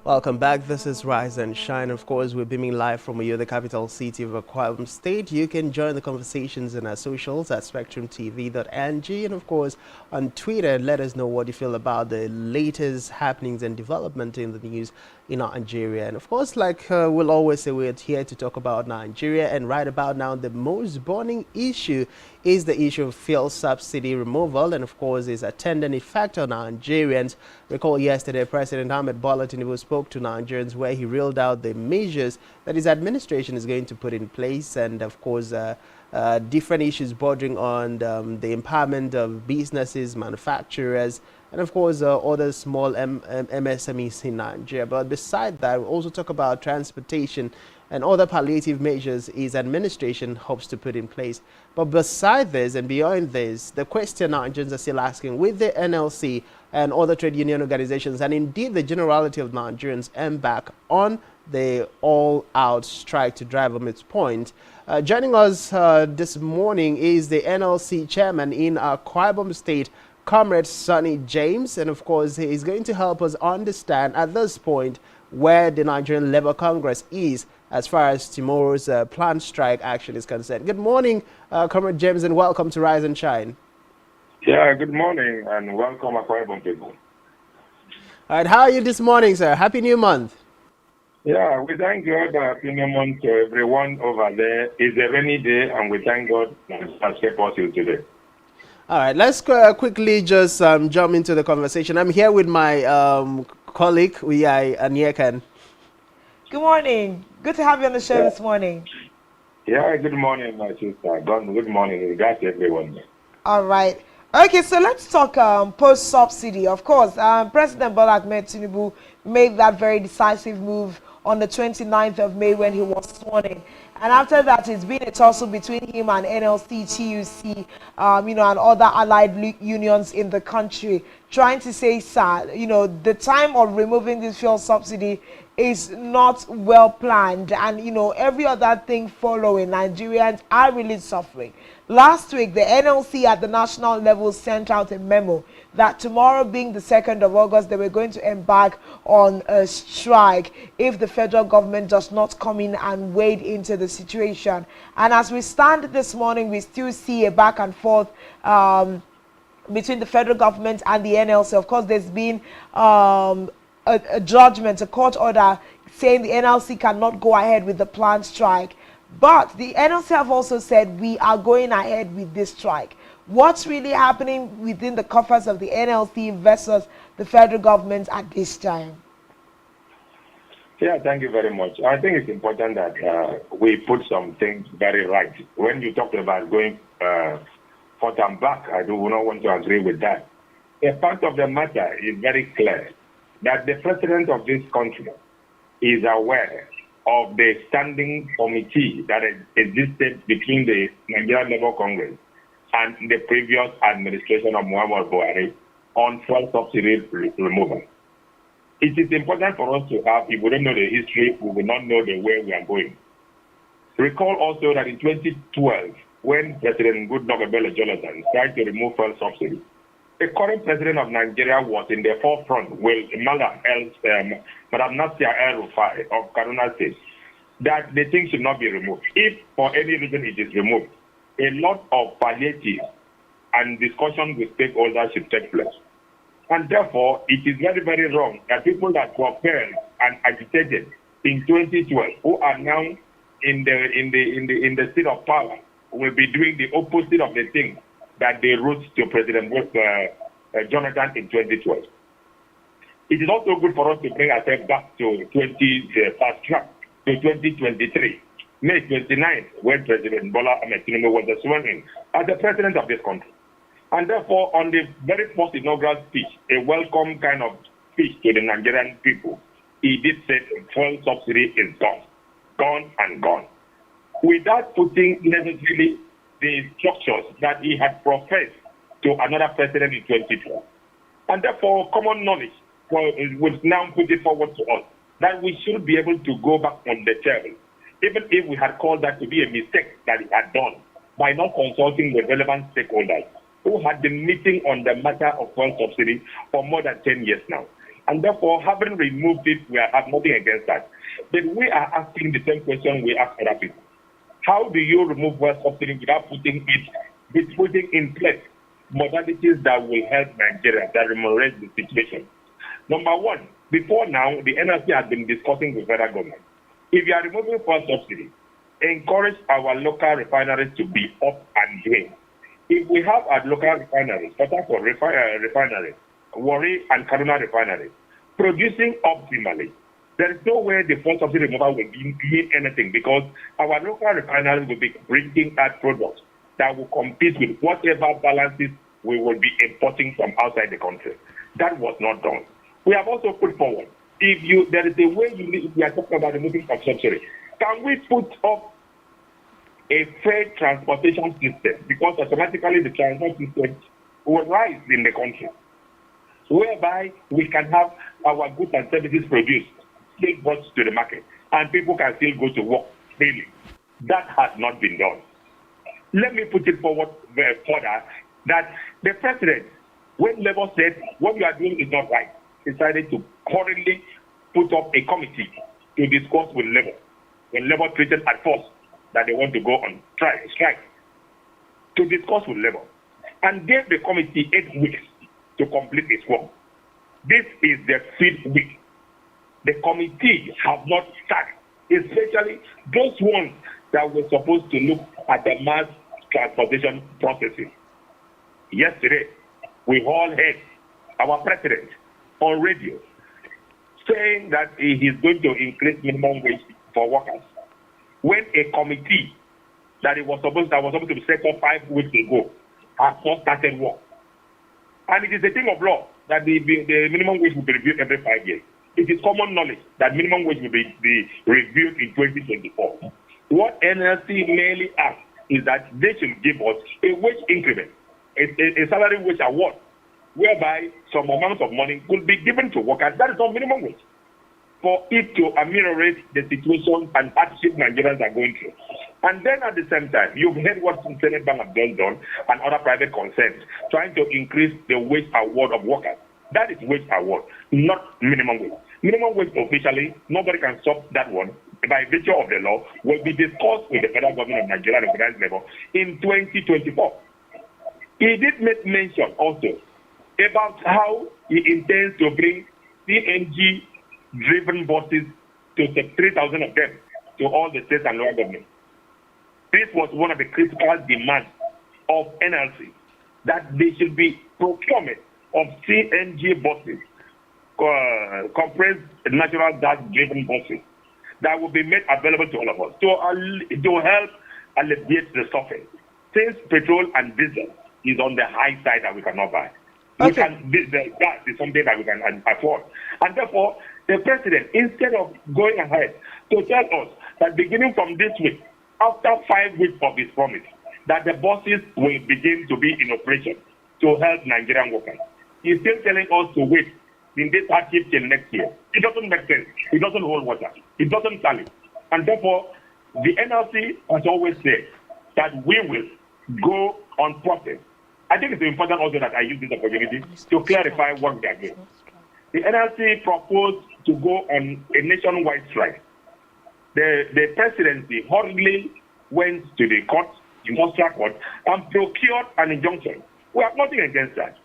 Welcome back. This is Rise and Shine. Of course, we're beaming live from Uyo, the capital city of Akwa Ibom State. You can join the conversations in our socials at spectrumtv.ng and, of course, on Twitter. Let us know what you feel about the latest happenings and development in the news in Nigeria. And, of course, like we'll always say, we're here to talk about Nigeria. And right about now, the most burning issue is the issue of fuel subsidy removal. And, of course, is attendant effect on Nigerians. Recall yesterday, President Ahmed Bola Tinubu spoke to Nigerians where he reeled out the measures that his administration is going to put in place, and of course different issues bordering on the empowerment of businesses, manufacturers, and of course other small MSMEs in Nigeria. But beside that, we'll also talk about transportation and other palliative measures his administration hopes to put in place. But beside this and beyond this, the question Nigerians are still asking, with the NLC and other trade union organizations, and indeed the generality of Nigerians embark on the all-out strike to drive home its point. Joining us this morning is the NLC chairman in Akwa Ibom State, Comrade Sonny James, and of course he is going to help us understand at this point where the Nigerian Labour Congress is as far as tomorrow's planned strike action is concerned. Good morning, Comrade James, and welcome to Rise and Shine. Yeah, good morning and welcome, Akwa Ibom people. All right, how are you this morning, sir? Happy New Month. Yeah, we thank God. Happy New Month to everyone over there. It's a rainy day, and we thank God has kept us here today. All right, let's quickly just jump into the conversation. I'm here with my colleague, Uyai Anyekan. Good morning. Good to have you on the show this morning. Yeah, good morning, my sister. Good morning. Regards to everyone. All right. Okay, so let's talk post-subsidy. Of course, President Bola Ahmed Tinubu made that very decisive move on the 29th of May when he was sworn in. And after that, it's been a tussle between him and NLC, TUC, and other allied unions in the country, trying to say, sir, the time of removing this fuel subsidy is not well planned, and every other thing following. Nigerians are really suffering. Last week, the NLC at the national level sent out a memo that tomorrow, being the 2nd of August, they were going to embark on a strike if the federal government does not come in and wade into the situation. And as we stand this morning, we still see a back and forth between the federal government and the NLC. Of course, there's been a judgment, a court order saying the NLC cannot go ahead with the planned strike. But the NLC have also said we are going ahead with this strike. What's really happening within the coffers of the NLC versus the federal government at this time? Yeah, thank you very much. I think it's important that we put some things very right. When you talk about going forth and back, I do not want to agree with that. The fact of the matter is very clear that the president of this country is aware of the standing committee that existed between the Nigerian Labour Congress and the previous administration of Muhammad Buhari on fuel subsidy removal. It is important for us to have, if we don't know the history, we will not know the way we are going. Recall also that in 2012, when President Goodluck Ebele Jonathan tried to remove fuel subsidy, the current president of Nigeria was in the forefront with Madam Nasir El-Rufai of Kaduna State, that the thing should not be removed. If for any reason it is removed, a lot of palliative and discussion with stakeholders should take place. And therefore, it is very, very wrong that people that propelled and agitated in 2012, who are now in the seat of power, will be doing the opposite of the thing that they wrote to President Jonathan in 2012. It is also good for us to bring ourselves back to fast track to 2023, May 29th, when President Bola Ahmed Tinubu was sworn in as the president of this country. And therefore, on the very first inaugural speech, a welcome kind of speech to the Nigerian people, he did say fuel subsidy is gone and gone, without putting necessarily the structures that he had professed to another president in 2012. And therefore, common knowledge would now put it forward to us that we should be able to go back on the table, even if we had called that to be a mistake that he had done by not consulting the relevant stakeholders who had been meeting on the matter of fuel subsidy for more than 10 years now. And therefore, having removed it, we have nothing against that. But we are asking the same question we ask other people. How do you remove fuel subsidy without putting in place modalities that will help Nigeria, that remunerate the situation? Number one, before now, the NLC has been discussing with federal government. If you are removing fuel subsidy, encourage our local refineries to be up and doing. If we have our local refineries, Port Harcourt refinery, Warri and Kaduna refineries, producing optimally, there is no way the fuel subsidy removal will mean anything, because our local refineries will be bringing out products that will compete with whatever balances we will be importing from outside the country. That was not done. We have also put forward, there is a way we are talking about removing of subsidy. Can we put up a fair transportation system? Because automatically the transport system will rise in the country, whereby we can have our goods and services produced, still brought to the market, and people can still go to work daily. That has not been done. Let me put it forward further, that the president, when Labour said what you are doing is not right, decided to currently put up a committee to discuss with Labour. When Labour treated at first that they want to go on strike, to discuss with Labour, and gave the committee 8 weeks to complete its work. This is the 5th week. The committee have not started, especially those ones that were supposed to look at the mass transportation processes. Yesterday, we all heard our president on radio saying that he is going to increase minimum wage for workers, when a committee that was supposed to be set up 5 weeks ago has not started work. And it is a thing of law that the minimum wage will be reviewed every 5 years. It is common knowledge that minimum wage will be reviewed in 2024. What NLC mainly asks is that they should give us a wage increment, a salary wage award, whereby some amount of money could be given to workers. That is not minimum wage, for it to ameliorate the situation and hardship Nigerians are going through. And then at the same time, you've heard what Senate Bank have just done and other private concerns, trying to increase the wage award of workers. That is wage award, not minimum wage. Minimum wage officially, nobody can stop that one. By virtue of the law, will be discussed with the federal government of Nigeria and organized labor in 2024. He did make mention also about how he intends to bring CNG-driven buses to 3,000 of them to all the states and local governments. This was one of the critical demands of NLC, that there should be procurement of CNG buses, compressed natural gas-driven buses, that will be made available to all of us to help alleviate the suffering. Since petrol and diesel is on the high side that we cannot buy, the gas is something that we can afford. And therefore, the president, instead of going ahead to tell us that beginning from this week, after 5 weeks of his promise, that the buses will begin to be in operation to help Nigerian workers, he's still telling us to wait in this hardship till next year. It doesn't make sense. It doesn't hold water. It doesn't tally. And therefore, the NLC has always said that we will go on process. I think it's important also that I use this opportunity to clarify what we are doing. The NLC proposed to go on a nationwide strike. The presidency hurriedly went to the court, industrial court, and procured an injunction. We have nothing against that.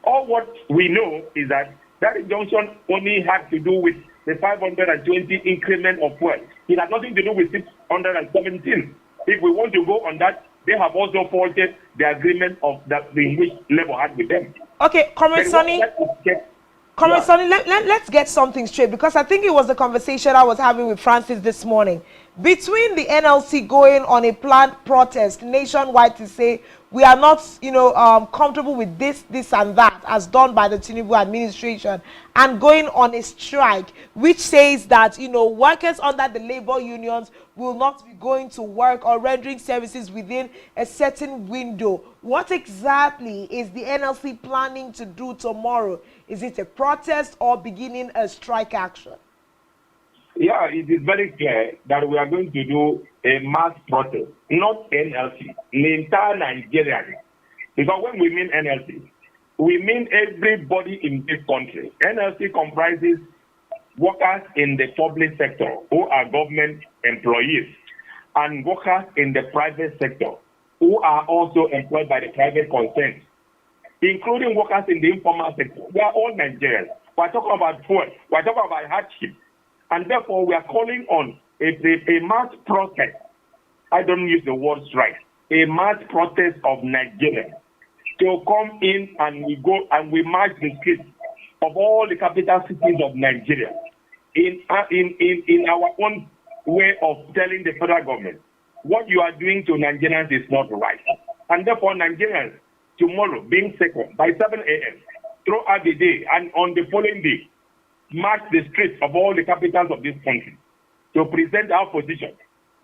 All what we know is that injunction only had to do with the 520 increment of fuel. It had nothing to do with 617. If we want to go on that, they have also faulted the agreement of that in which Labour had with them. Okay, Comrade Sonny. Let's get something straight, because I think it was the conversation I was having with Francis this morning. Between the NLC going on a planned protest nationwide to say we are not, comfortable with this and that, as done by the Tinubu administration, and going on a strike, which says that, workers under the labor unions will not be going to work or rendering services within a certain window. What exactly is the NLC planning to do tomorrow? Is it a protest or beginning a strike action? Yeah, it is very clear that we are going to do a mass protest, not NLC, the entire Nigeria. Because when we mean NLC, we mean everybody in this country. NLC comprises workers in the public sector who are government employees and workers in the private sector who are also employed by the private concern, including workers in the informal sector. We are all Nigerians. We are talking about fuel. We are talking about hardship. And therefore, we are calling on a mass protest. I don't use the word strike. A mass protest of Nigerians to come in, and we march the streets of all the capital cities of Nigeria in our own way of telling the federal government what you are doing to Nigerians is not right. And therefore, Nigerians, tomorrow, being second, by 7 a.m., throughout the day and on the following day, march the streets of all the capitals of this country to present our position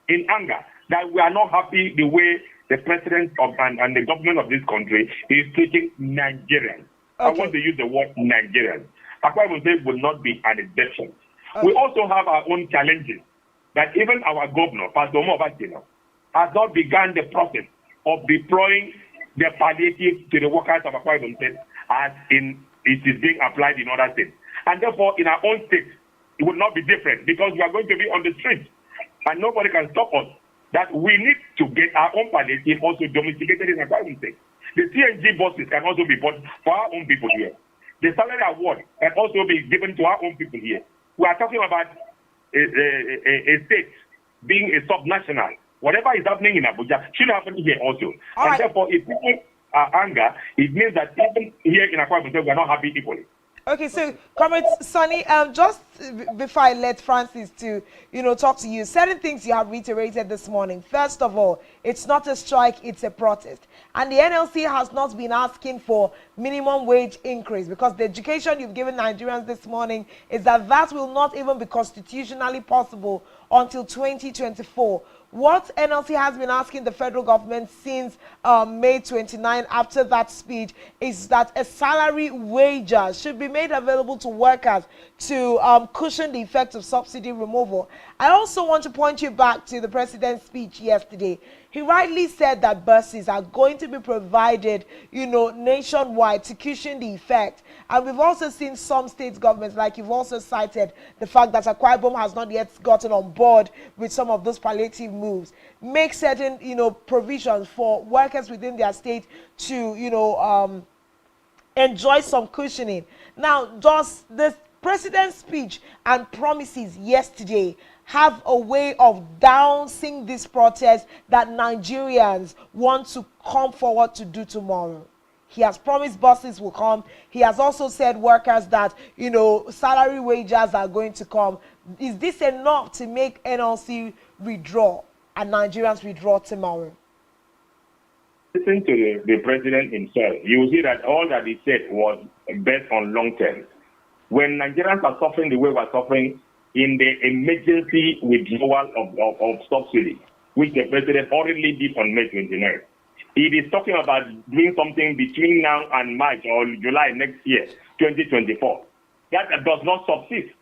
in anger that we are not happy the way the president and the government of this country is treating Nigerians. Okay. I want to use the word Nigerians. Akwa Ibom State will not be an exception. Okay. We also have our own challenges that even our governor, Pastor Mobakino, has not begun the process of deploying the palliative to the workers of Akwa Ibom State as it is being applied in other states. And therefore, in our own state, it will not be different because we are going to be on the streets and nobody can stop us. That we need to get our own palliative also domesticated in Akwa Ibom State. The CNG buses can also be bought for our own people here. The salary award can also be given to our own people here. We are talking about a state being a subnational. Whatever is happening in Abuja should happen here also. And therefore, if people are anger, it means that even here in Akwa Ibom State, we are not happy equally. Okay, so Comrade Sonny, just before I let Francis to talk to you, certain things you have reiterated this morning. First of all, it's not a strike, it's a protest. And the NLC has not been asking for minimum wage increase because the education you've given Nigerians this morning is that will not even be constitutionally possible until 2024. What NLC has been asking the federal government since May 29 after that speech is that a salary wager should be made available to workers to cushion the effect of subsidy removal. I also want to point you back to the president's speech yesterday. He rightly said that buses are going to be provided, nationwide to cushion the effect. And we've also seen some state governments, like you've also cited, the fact that Akwa Ibom has not yet gotten on board with some of those palliative moves, make certain, provisions for workers within their state to, enjoy some cushioning. Now, does the president's speech and promises yesterday have a way of downsing this protest that Nigerians want to come forward to do tomorrow? He has promised buses will come. He has also said workers that, salary wages are going to come. Is this enough to make NLC withdraw and Nigerians withdraw tomorrow? Listen to the president himself. You will see that all that he said was based on long term. When Nigerians are suffering the way we are suffering in the emergency withdrawal of subsidy, which the president already did on May 29th, it is talking about doing something between now and March or July next year, 2024. That does not subsist.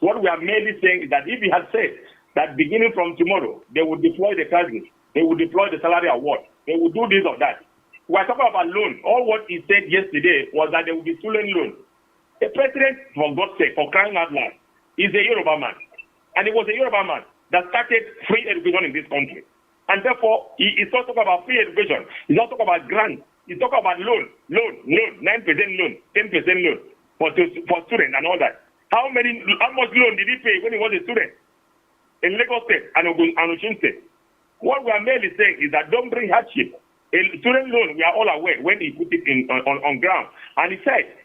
What we are merely saying is that if he had said that beginning from tomorrow, they will deploy the carriage, they will deploy the salary award, they will do this or that. We are talking about loan. All what he said yesterday was that there will be student loan. The president, for God's sake, for crying out loud, is a Yoruba man. And it was a Yoruba man that started free education in this country. And therefore, he is not talking about free education. He's not talking about grants. He's talking about loan, 9% loan, 10% loan for students and all that. How much loan did he pay when he was a student in Lagos State and Osun State? What we are merely saying is that don't bring hardship. A student loan, we are all aware when he put it on ground. And he said,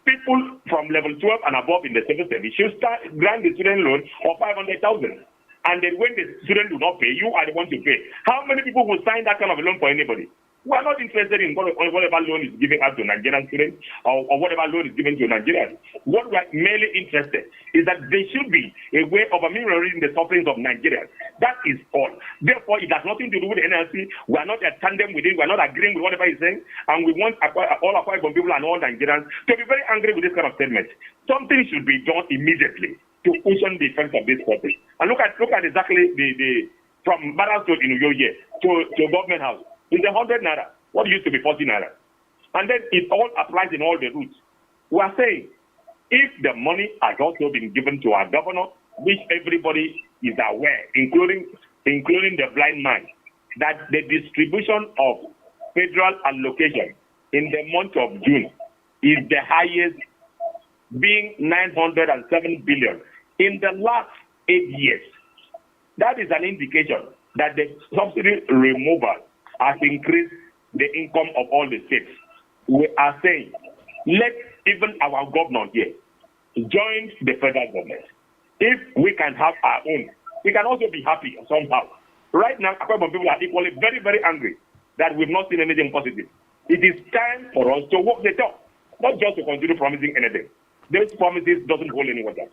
people from level 12 and above in the civil service should grant the student loan of 500,000. And then when the student do not pay, you are the one to pay. How many people will sign that kind of a loan for anybody? We are not interested in whatever loan is given out to Nigerian students or whatever loan is given to Nigerians. What we are merely interested is that there should be a way of ameliorating the sufferings of Nigerians. That is all. Therefore, it has nothing to do with the NLC. We are not a tandem with it. We are not agreeing with whatever he's saying. And we want all Akwa Ibom people and all Nigerians to be very angry with this kind of statement. Something should be done immediately to cushion the effects of this protest. And look at exactly the from Barras Road in Uyo to Government House. In the 100 naira, what used to be 40 naira. And then it all applies in all the routes. We are saying, if the money has also been given to our governor, which everybody is aware, including the blind man, that the distribution of federal allocation in the month of June is the highest, being 907 billion in the last 8 years. That is an indication that the subsidy removal has increased the income of all the states. We are saying, let even our governor here join the federal government. If we can have our own, we can also be happy somehow. Right now, Akwa people are equally very, very angry that we've not seen anything positive. It is time for us to walk the talk, not just to continue promising anything. Those promises doesn't hold any water.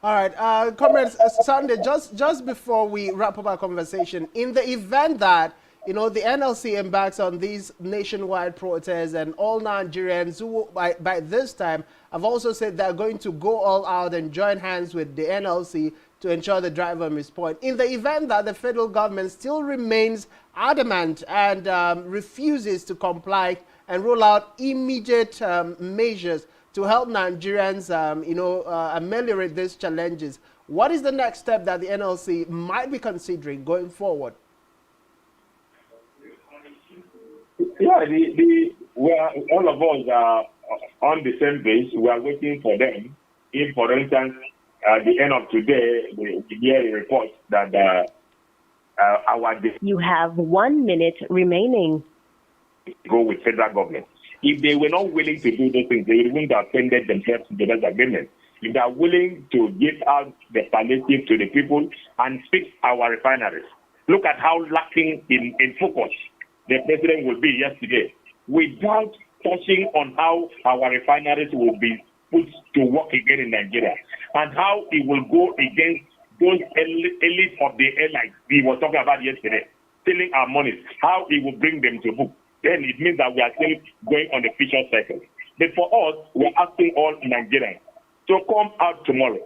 All right, comrades, Sunday, just before we wrap up our conversation, in the event that the NLC embarks on these nationwide protests and all Nigerians who by this time have also said they're going to go all out and join hands with the NLC to ensure the driver missed point. In the event that the federal government still remains adamant and refuses to comply and roll out immediate measures to help Nigerians, ameliorate these challenges, what is the next step that the NLC might be considering going forward? Yeah, all of us are on the same page. We are waiting for them. If, for instance, at the end of today, we hear a report that You have 1 minute remaining. Go with federal government. If they were not willing to do those things, they wouldn't have appended themselves to that agreement. If they are willing to give out the palliative to the people and fix our refineries, look at how lacking in focus the president will be yesterday, without touching on how our refineries will be put to work again in Nigeria, and how it will go against those elite of the airlines we were talking about yesterday, stealing our money, how it will bring them to book. Then it means that we are still going on the future cycle. But for us, we're asking all Nigerians to come out tomorrow,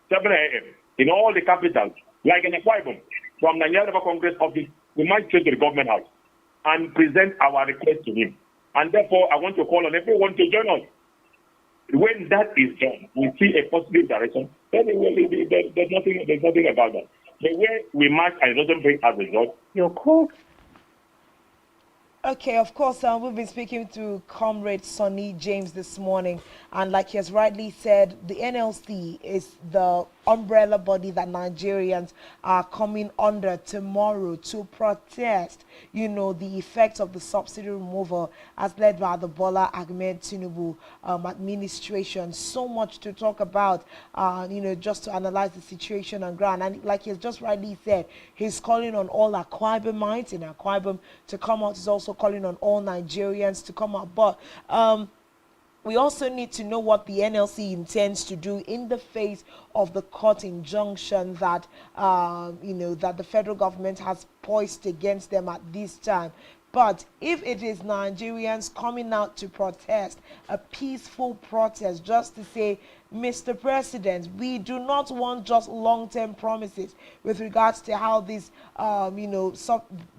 7 a.m., in all the capitals, like in Akwa Ibom, from Nigeria Labour Congress office, we might go to the government house and present our request to him. And therefore, I want to call on everyone to join us. When that is done, we see a positive direction. Then there's nothing about that. The way we march and it doesn't bring a result. Your call. Okay, of course, we've been speaking to Comrade Sonny James this morning, and like he has rightly said, the NLC is the umbrella body that Nigerians are coming under tomorrow to protest, the effects of the subsidy removal as led by the Bola Ahmed Tinubu administration. So much to talk about, just to analyze the situation on ground. And like he has just rightly said, he's calling on all Akwa Ibomites in Akwa Ibom to come out. He's also calling on all Nigerians to come out. But we also need to know what the NLC intends to do in the face of the court injunction that, that the federal government has poised against them at this time. But if it is Nigerians coming out to protest, a peaceful protest, just to say, Mr. President, we do not want just long-term promises with regards to how this,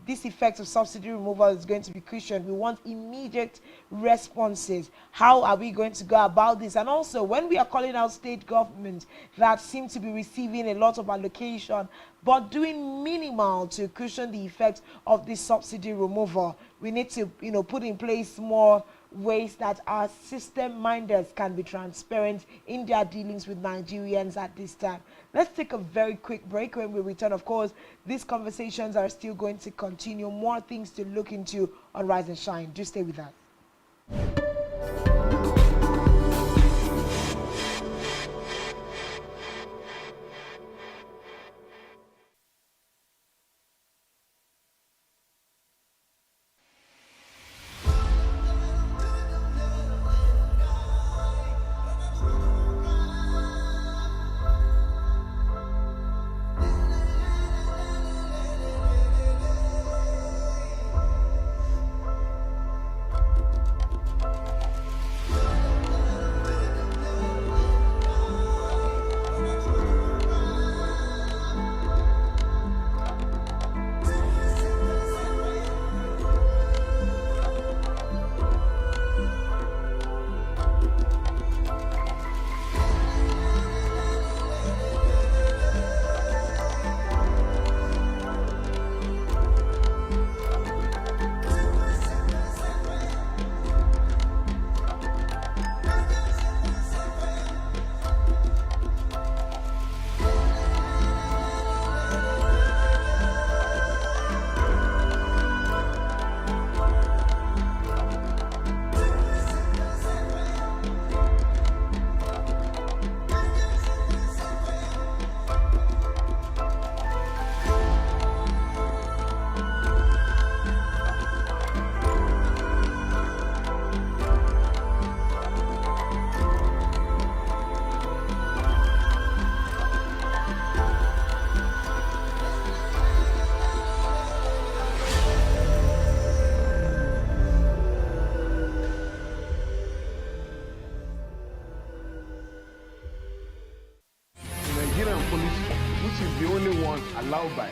this effect of subsidy removal is going to be cushioned. We want immediate responses. How are we going to go about this? And also, when we are calling out state governments that seem to be receiving a lot of allocation, but doing minimal to cushion the effect of this subsidy removal, we need to, put in place more ways that our system minders can be transparent in their dealings with Nigerians at this time. Let's take a very quick break. When we return, of course, these conversations are still going to continue. More things to look into on Rise and Shine. Do stay with us. one allowed by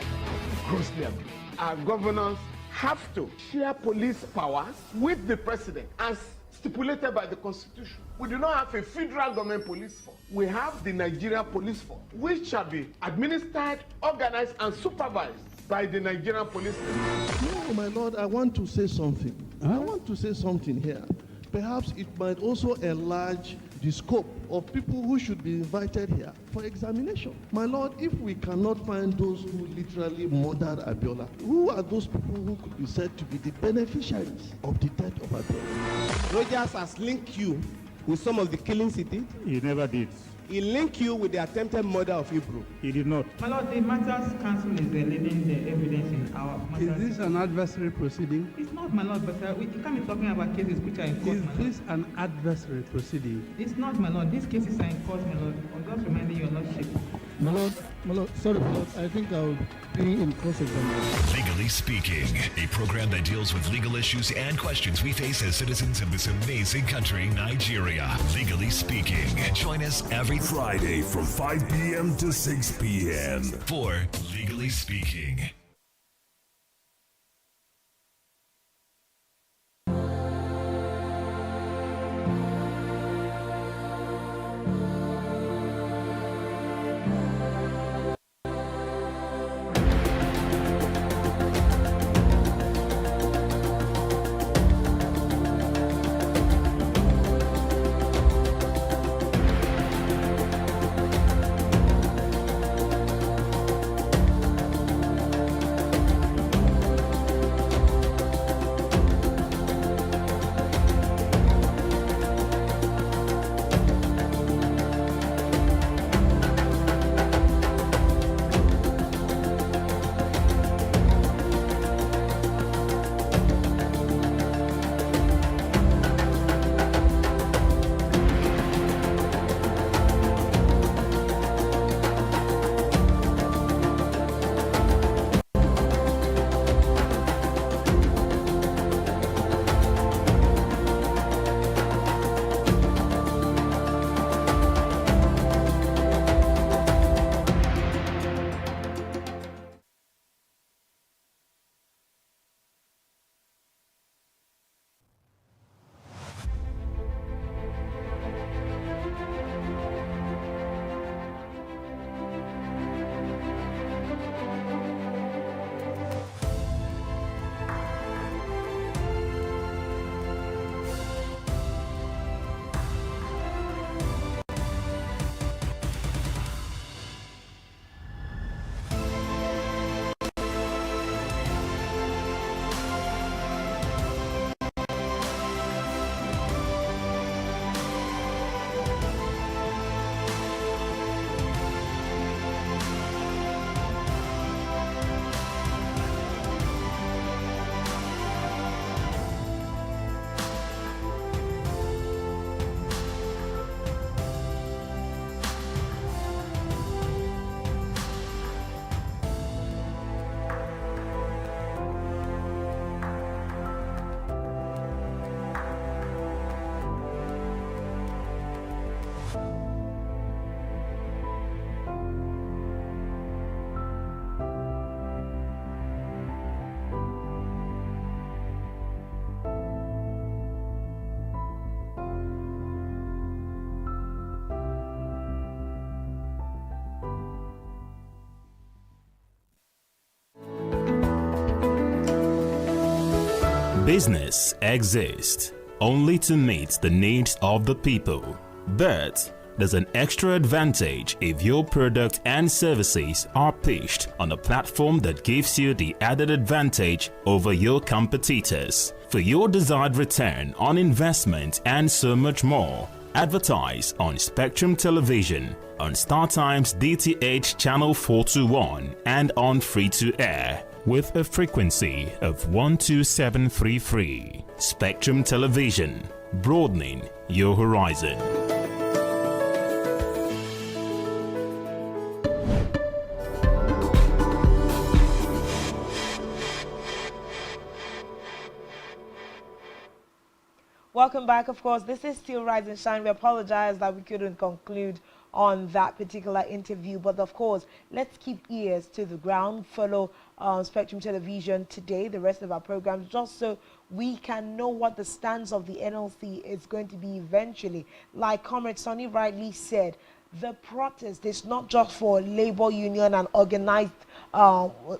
grossly abused. Our governors have to share police powers with the president as stipulated by the Constitution. We do not have a federal government police force. We have the Nigerian police force, which shall be administered, organized, and supervised by the Nigerian police force. No, my lord, I want to say something. I want to say something here. Perhaps it might also enlarge the scope of people who should be invited here for examination. My lord, if we cannot find those who literally murdered Abiola, who are those people who could be said to be the beneficiaries of the death of Abiola? Rogers has linked you with some of the killings he did. He never did. He linked you with the attempted murder of Hebrew. He did not. My lord, the Matters Council is leading the evidence in our matters. Is this an adversary proceeding? It's not, my lord, but we can't be talking about cases which are in court, Is my lord. this an adversary proceeding? It's not, my lord. These cases are in court, my lord. I'm just reminding your lordship. My lord, sorry, my lord, I think I'll be in cross-examination. Legally Speaking, a program that deals with legal issues and questions we face as citizens of this amazing country, Nigeria. Legally Speaking. Join us every Friday from 5 p.m. to 6 p.m. for Legally Speaking. Business exists only to meet the needs of the people, but there's an extra advantage if your product and services are pitched on a platform that gives you the added advantage over your competitors. For your desired return on investment and so much more, advertise on Spectrum Television, on StarTimes DTH Channel 421 and on free-to-air with a frequency of 12733. Spectrum Television, broadening your horizon. Welcome back. Of course, this is still Rise and Shine. We apologize that we couldn't conclude on that particular interview. But of course, let's keep ears to the ground. Follow Spectrum Television today, the rest of our programs, just so we can know what the stance of the NLC is going to be eventually. Like Comrade Sonny rightly said, the protest is not just for labor union and organized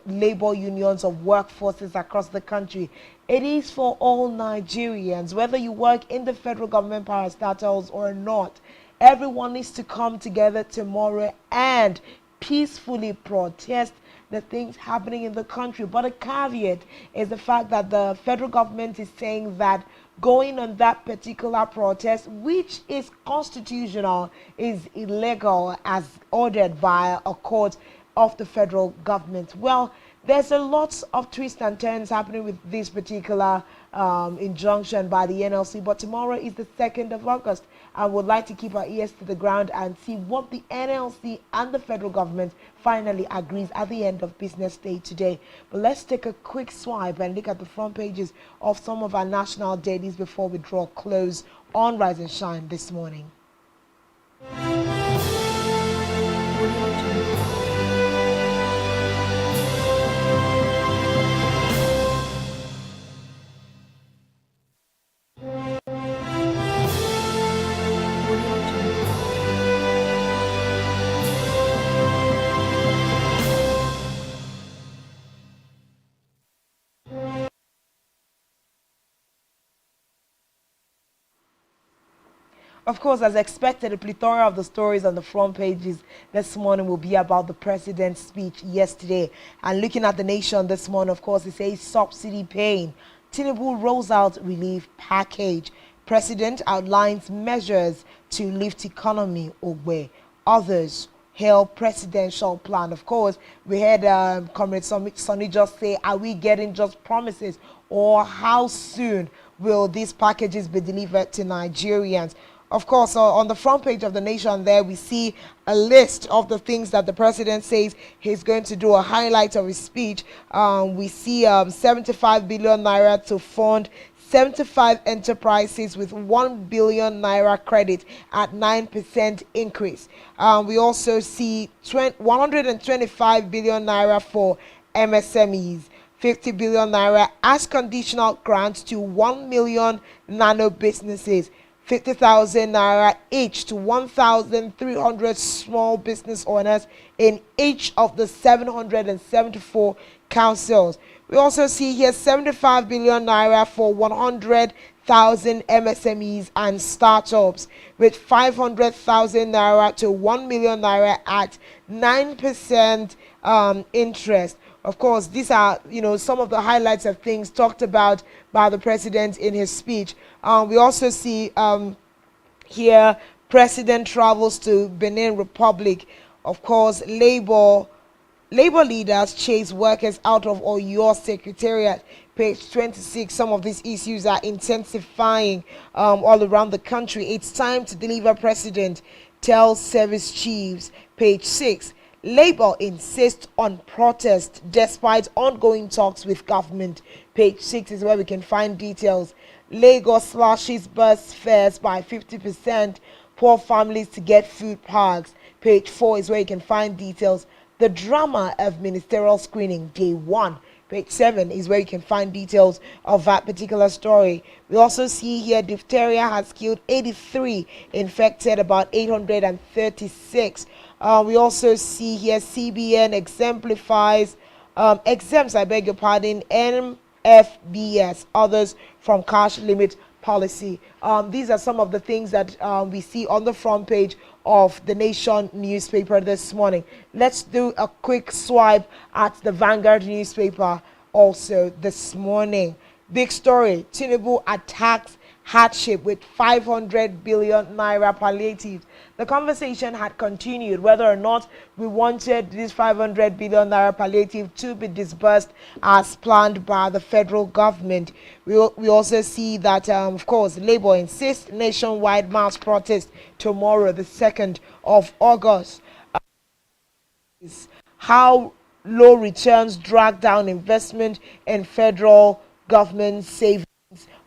labor unions of workforces across the country. It is for all Nigerians, whether you work in the federal government parastatals or not. Everyone needs to come together tomorrow and peacefully protest the things happening in the country. But a caveat is the fact that the federal government is saying that going on that particular protest, which is constitutional, is illegal as ordered by a court of the federal government. Well, there's a lot of twists and turns happening with this particular injunction by the NLC, but tomorrow is the 2nd of August. I would like to keep our ears to the ground and see what the NLC and the federal government finally agrees at the end of business day today. But let's take a quick swipe and look at the front pages of some of our national dailies before we draw close on Rise and Shine this morning. Of course, as expected, a plethora of the stories on the front pages this morning will be about the president's speech yesterday. And looking at the Nation this morning, of course, it says subsidy pain. Tinubu rolls out relief package. President outlines measures to lift economy. Ogbe. Others hail presidential plan. Of course, we heard Comrade Sonny just say, are we getting just promises, or how soon will these packages be delivered to Nigerians? Of course, on the front page of the Nation there, we see a list of the things that the president says he's going to do, a highlight of his speech. We see 75 billion naira to fund 75 enterprises with 1 billion naira credit at 9% increase. We also see 125 billion naira for MSMEs. 50 billion naira as conditional grants to 1 million nano businesses. 50,000 naira each to 1,300 small business owners in each of the 774 councils. We also see here 75 billion naira for 100,000 MSMEs and startups, with 500,000 naira to 1 million naira at 9% interest. Of course, these are, some of the highlights of things talked about by the president in his speech. We also see here, president travels to Benin Republic. Of course, labor leaders chase workers out of Oyo Secretariat. Page 26, some of these issues are intensifying all around the country. It's time to deliver, president tells service chiefs. Page 6, Labour insists on protest despite ongoing talks with government. Page 6 is where we can find details. Lagos slashes bus fares by 50%. Poor families to get food parks. Page 4 is where you can find details. The drama of ministerial screening, day 1. Page 7 is where you can find details of that particular story. We also see here diphtheria has killed 83, infected about 836. We also see here CBN exempts, NFBS, others from cash limit policy. These are some of the things that we see on the front page of the Nation newspaper this morning. Let's do a quick swipe at the Vanguard newspaper also this morning. Big story, Tinubu attacks hardship with 500 billion naira palliative. The conversation had continued whether or not we wanted this 500 billion naira palliative to be disbursed as planned by the federal government. We also see that, of course, Labour insists nationwide mass protest tomorrow, the 2nd of August. How low returns drag down investment in federal government savings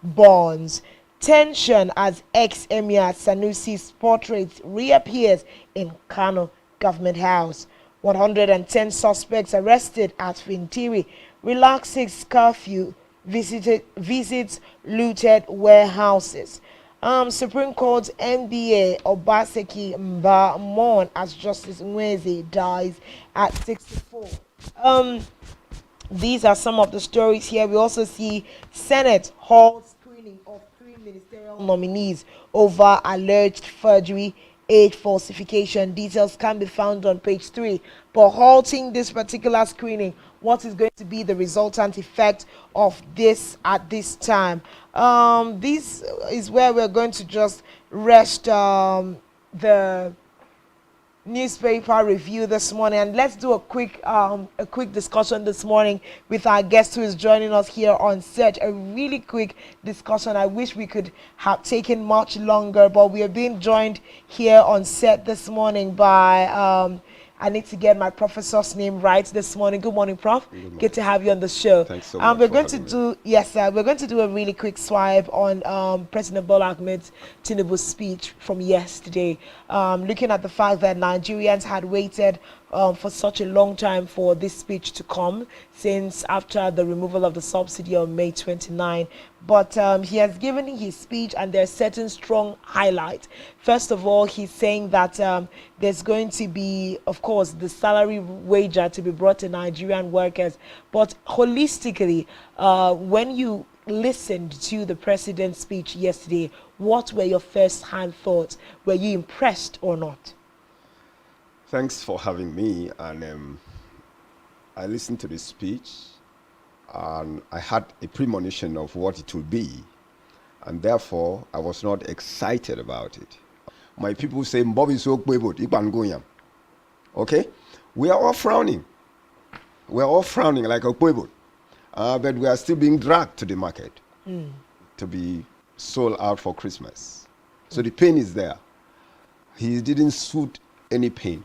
bonds. Tension as ex-Emir Sanusi's portrait reappears in Kano Government House. 110 suspects arrested at Fintiri. Relaxes curfew. Visits looted warehouses. Supreme Court MBA Obaseki Mba mourn as Justice Nweze dies at 64. These are some of the stories here. We also see Senate Hall screening of 3 ministerial nominees over alleged forgery, age falsification. Details can be found on page 3. But halting this particular screening, what is going to be the resultant effect of this at this time? This is where we're going to just rest the newspaper review this morning, and let's do a quick discussion this morning with our guest who is joining us here on set. A really quick discussion. I wish we could have taken much longer, but we are being joined here on set this morning by I need to get my professor's name right this morning. Good morning, Prof. Good morning. Good to have you on the show. Thanks so much. We're going to do we're going to do a really quick swipe on President Bola Ahmed Tinubu's speech from yesterday. Looking at the fact that Nigerians had waited for such a long time for this speech to come, since after the removal of the subsidy on May 29. But he has given his speech, and there are certain strong highlights. First of all, he's saying that there's going to be, of course, the salary wager to be brought to Nigerian workers. But holistically, when you listened to the president's speech yesterday, what were your first-hand thoughts? Were you impressed or not? Thanks for having me. And I listened to the speech, and I had a premonition of what it would be, and therefore I was not excited about it. My people say, "Bobby so goyam." Okay, we are all frowning. We are all frowning like a quibble, but we are still being dragged to the market to be sold out for Christmas. So the pain is there. He didn't suit any pain.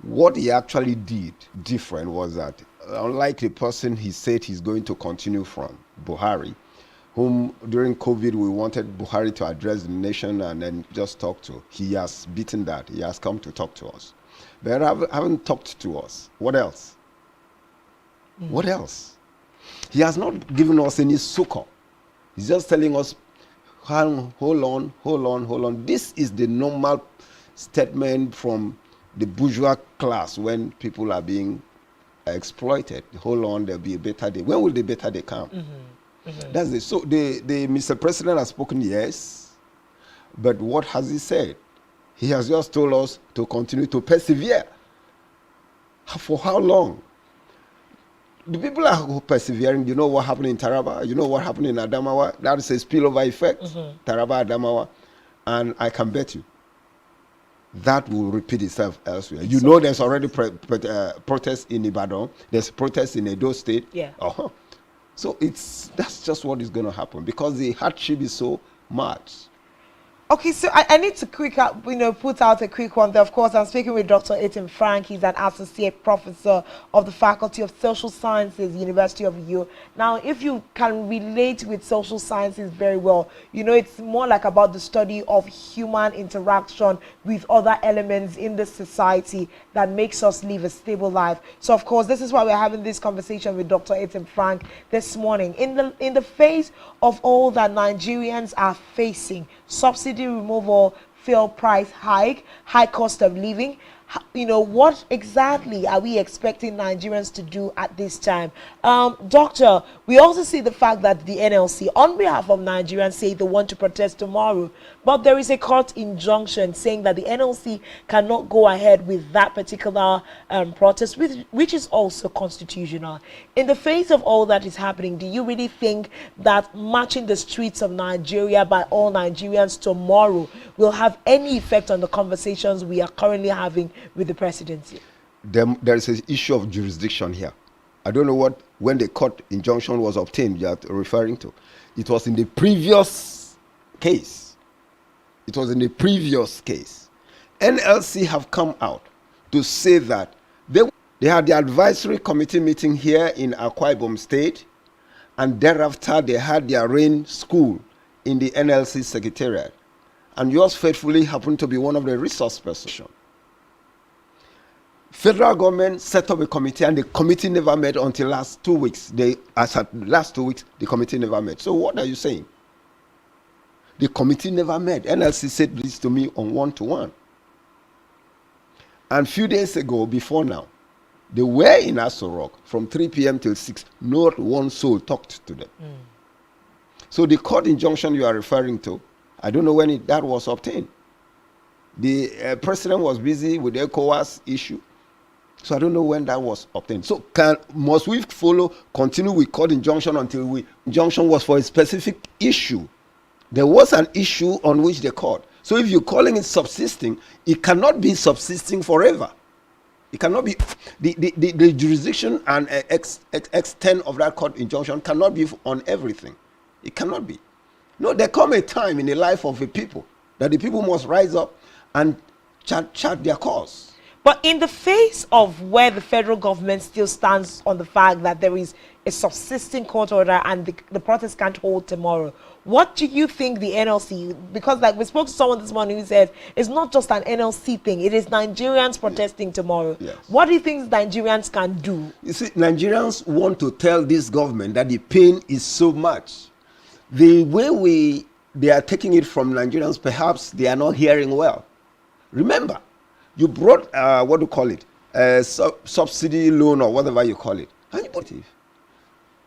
What he actually did different was that, unlike the person he said he's going to continue from, Buhari, whom during COVID we wanted Buhari to address the nation and then just talk to. He has beaten that. He has come to talk to us. But haven't talked to us. What else? What else? He has not given us any succor. He's just telling us, hold on. This is the normal statement from the bourgeois class when people are being exploited. Hold on, there'll be a better day. When will the better day come? That's it. So the Mr. President has spoken, yes, but what has he said? He has just told us to continue to persevere. For how long? The people are persevering. You know what happened in Taraba? You know what happened in Adamawa? That is a spillover effect. Taraba, Adamawa. And I can bet you that will repeat itself elsewhere. You know there's already protests in Ibadan. There's protests in Edo State. Yeah. So that's just what is going to happen because the hardship is so much. Okay, so I need to put out a quick one there. Of course, I'm speaking with Dr. Ethan Frank. He's an associate professor of the Faculty of Social Sciences, University of Uyo. Now, if you can relate with social sciences very well, it's more like about the study of human interaction with other elements in the society that makes us live a stable life. So, of course, this is why we're having this conversation with Dr. Ethan Frank this morning. In the face of all that Nigerians are facing, subsidy removal, fuel price hike, high cost of living, what exactly are we expecting Nigerians to do at this time? Doctor, we also see the fact that the NLC, on behalf of Nigerians, say they want to protest tomorrow, but there is a court injunction saying that the NLC cannot go ahead with that particular protest, which is also constitutional. In the face of all that is happening, do you really think that marching the streets of Nigeria by all Nigerians tomorrow will have any effect on the conversations we are currently having with the presidency? There is an issue of jurisdiction here. I don't know when the court injunction was obtained you are referring to. It was in the previous case. NLC have come out to say that they had the advisory committee meeting here in Akwa Ibom State, and thereafter they had their rain school in the NLC secretariat, and yours faithfully happened to be one of the resource persons. Federal government set up a committee, and the committee never met until last 2 weeks. Last 2 weeks, the committee never met. So what are you saying? The committee never met. NLC said this to me on one-to-one. And a few days ago, before now, they were in Aso Rock from 3 p.m. till 6. Not one soul talked to them. So the court injunction you are referring to, I don't know when that was obtained. The president was busy with the ECOWAS issue. So I don't know when that was obtained. So must we continue with court injunction until injunction was for a specific issue? There was an issue on which the court. So if you're calling it subsisting, it cannot be subsisting forever. It cannot be, the jurisdiction and extent of that court injunction cannot be on everything. It cannot be. No, there come a time in the life of a people that the people must rise up and chart their cause. But in the face of where the federal government still stands on the fact that there is a subsisting court order and the protest can't hold tomorrow, what do you think the NLC, because like we spoke to someone this morning who said it's not just an NLC thing, it is Nigerians protesting tomorrow. Yes. What do you think Nigerians can do? You see, Nigerians want to tell this government that the pain is so much. The way they are taking it from Nigerians, perhaps they are not hearing well. Remember, you brought, what do you call it, subsidy loan or whatever you call it.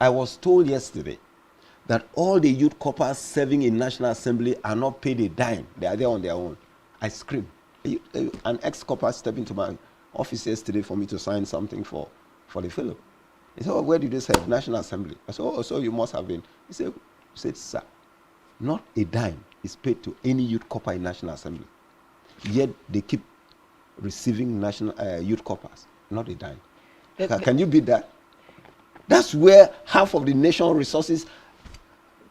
I was told yesterday that all the youth corpers serving in National Assembly are not paid a dime. They are there on their own. I screamed. An ex-corper stepped into my office yesterday for me to sign something for the fellow. He said, oh, where did you say? National Assembly. I said, oh, so you must have been. He said, sir, not a dime is paid to any youth corper in National Assembly. Yet they keep receiving national youth corpers, not a dime. Can you beat that? That's where half of the national resources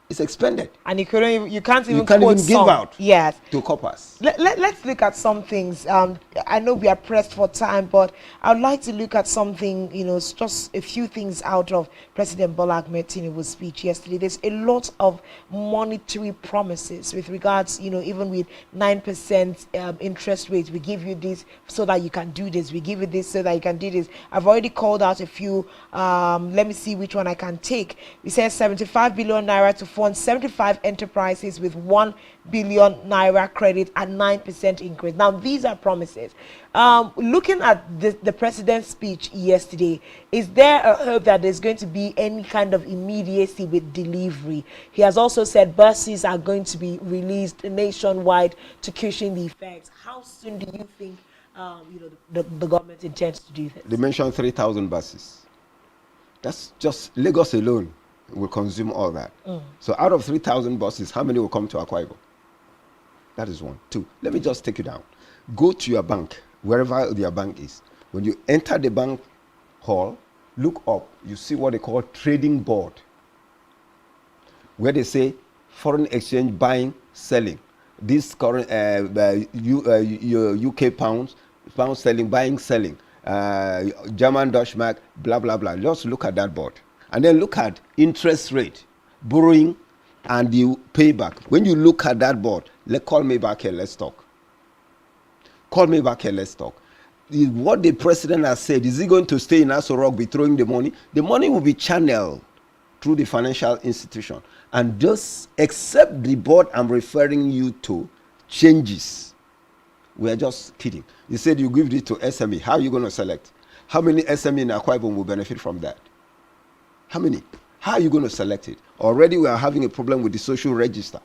is expended. And you can't even give out to corpers. Let's look at some things. I know we are pressed for time, but I'd like to look at something, just a few things out of President Bola Ahmed Tinubu's speech yesterday. There's a lot of monetary promises with regards, even with 9% interest rate. We give you this so that you can do this. We give you this so that you can do this. I've already called out a few. Let me see which one I can take. We said 75 billion naira to fund 75 enterprises with 1 billion naira credit at 9% increase. Now, these are promises. Looking at the president's speech yesterday, is there a hope that there's going to be any kind of immediacy with delivery? He has also said buses are going to be released nationwide to cushion the effects. How soon do you think the government intends to do this? They mentioned 3,000 buses. That's just Lagos alone will consume all that. So out of 3,000 buses, how many will come to Akwa Ibom? That is one. Two, let me just take you down. Go to your bank, wherever your bank is. When you enter the bank hall, look up, you see what they call trading board, where they say foreign exchange buying, selling. This current UK pound selling, buying, selling. German Deutschmark, blah, blah, blah. Just look at that board. And then look at interest rate, borrowing, and the payback. When you look at that board, call me back here, let's talk. Call me back here, let's talk. What the president has said, is he going to stay in Aso Rock, be throwing the money? The money will be channeled through the financial institution. And just accept the board I'm referring you to changes. We are just kidding. You said you give it to SME. How are you going to select? How many SME in Akwa Ibom will benefit from that? How many? How are you going to select it? Already we are having a problem with the social register,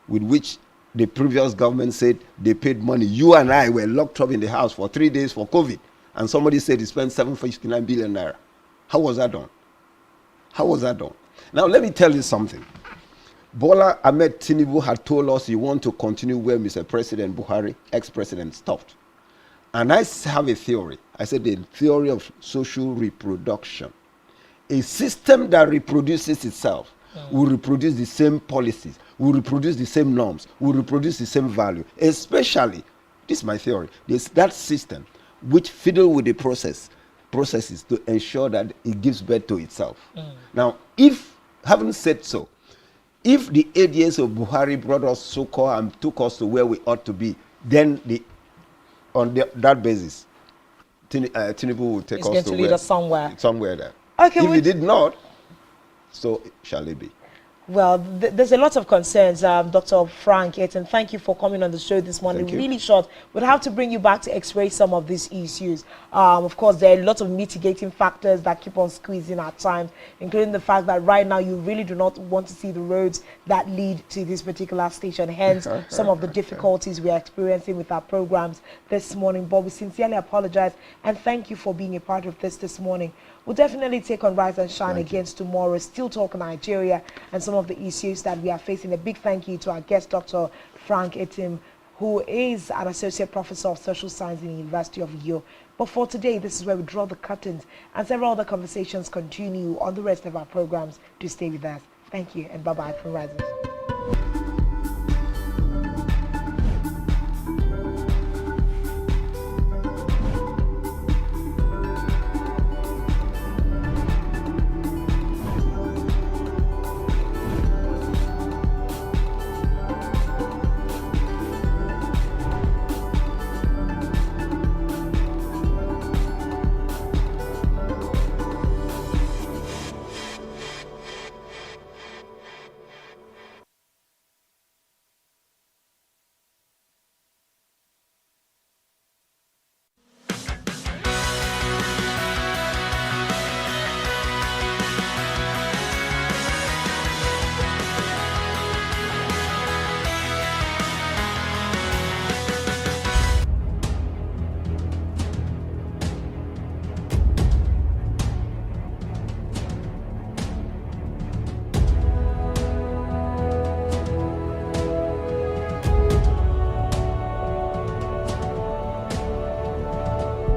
with which the previous government said they paid money. You and I were locked up in the house for 3 days for COVID, and somebody said he spent 759 billion naira. How was that done? How was that done? Now let me tell you something. Bola Ahmed Tinubu had told us he wants to continue where Mr. President Buhari, ex-president, stopped. And I have a theory. I said the theory of social reproduction. A system that reproduces itself will reproduce the same policies, will reproduce the same norms, will reproduce the same value. Especially, this is my theory, that system which fiddle with the processes to ensure that it gives birth to itself. Now, if, having said so, If the 8 years of Buhari brought us so-called and took us to where we ought to be, then that basis, Tinubu will take It's us going to lead us somewhere there. Okay, if he did not, so shall it be. Well, there's a lot of concerns, Dr. Frank Etim. Thank you for coming on the show this morning. Really short. We'll have to bring you back to express some of these issues. Of course, there are a lot of mitigating factors that keep on squeezing at times, including the fact that right now you really do not want to see the roads that lead to this particular station. Hence, some of the difficulties we are experiencing with our programs this morning. But we sincerely apologize and thank you for being a part of this morning. We'll definitely take on Rise and Shine against tomorrow, still talk Nigeria and some of the issues that we are facing. A big thank you to our guest, Dr. Frank Etim, who is an Associate Professor of Social Science in the University of Uyo. But for today, this is where we draw the curtains and several other conversations continue on the rest of our programs. Do stay with us. Thank you and bye-bye from Rise and Shine.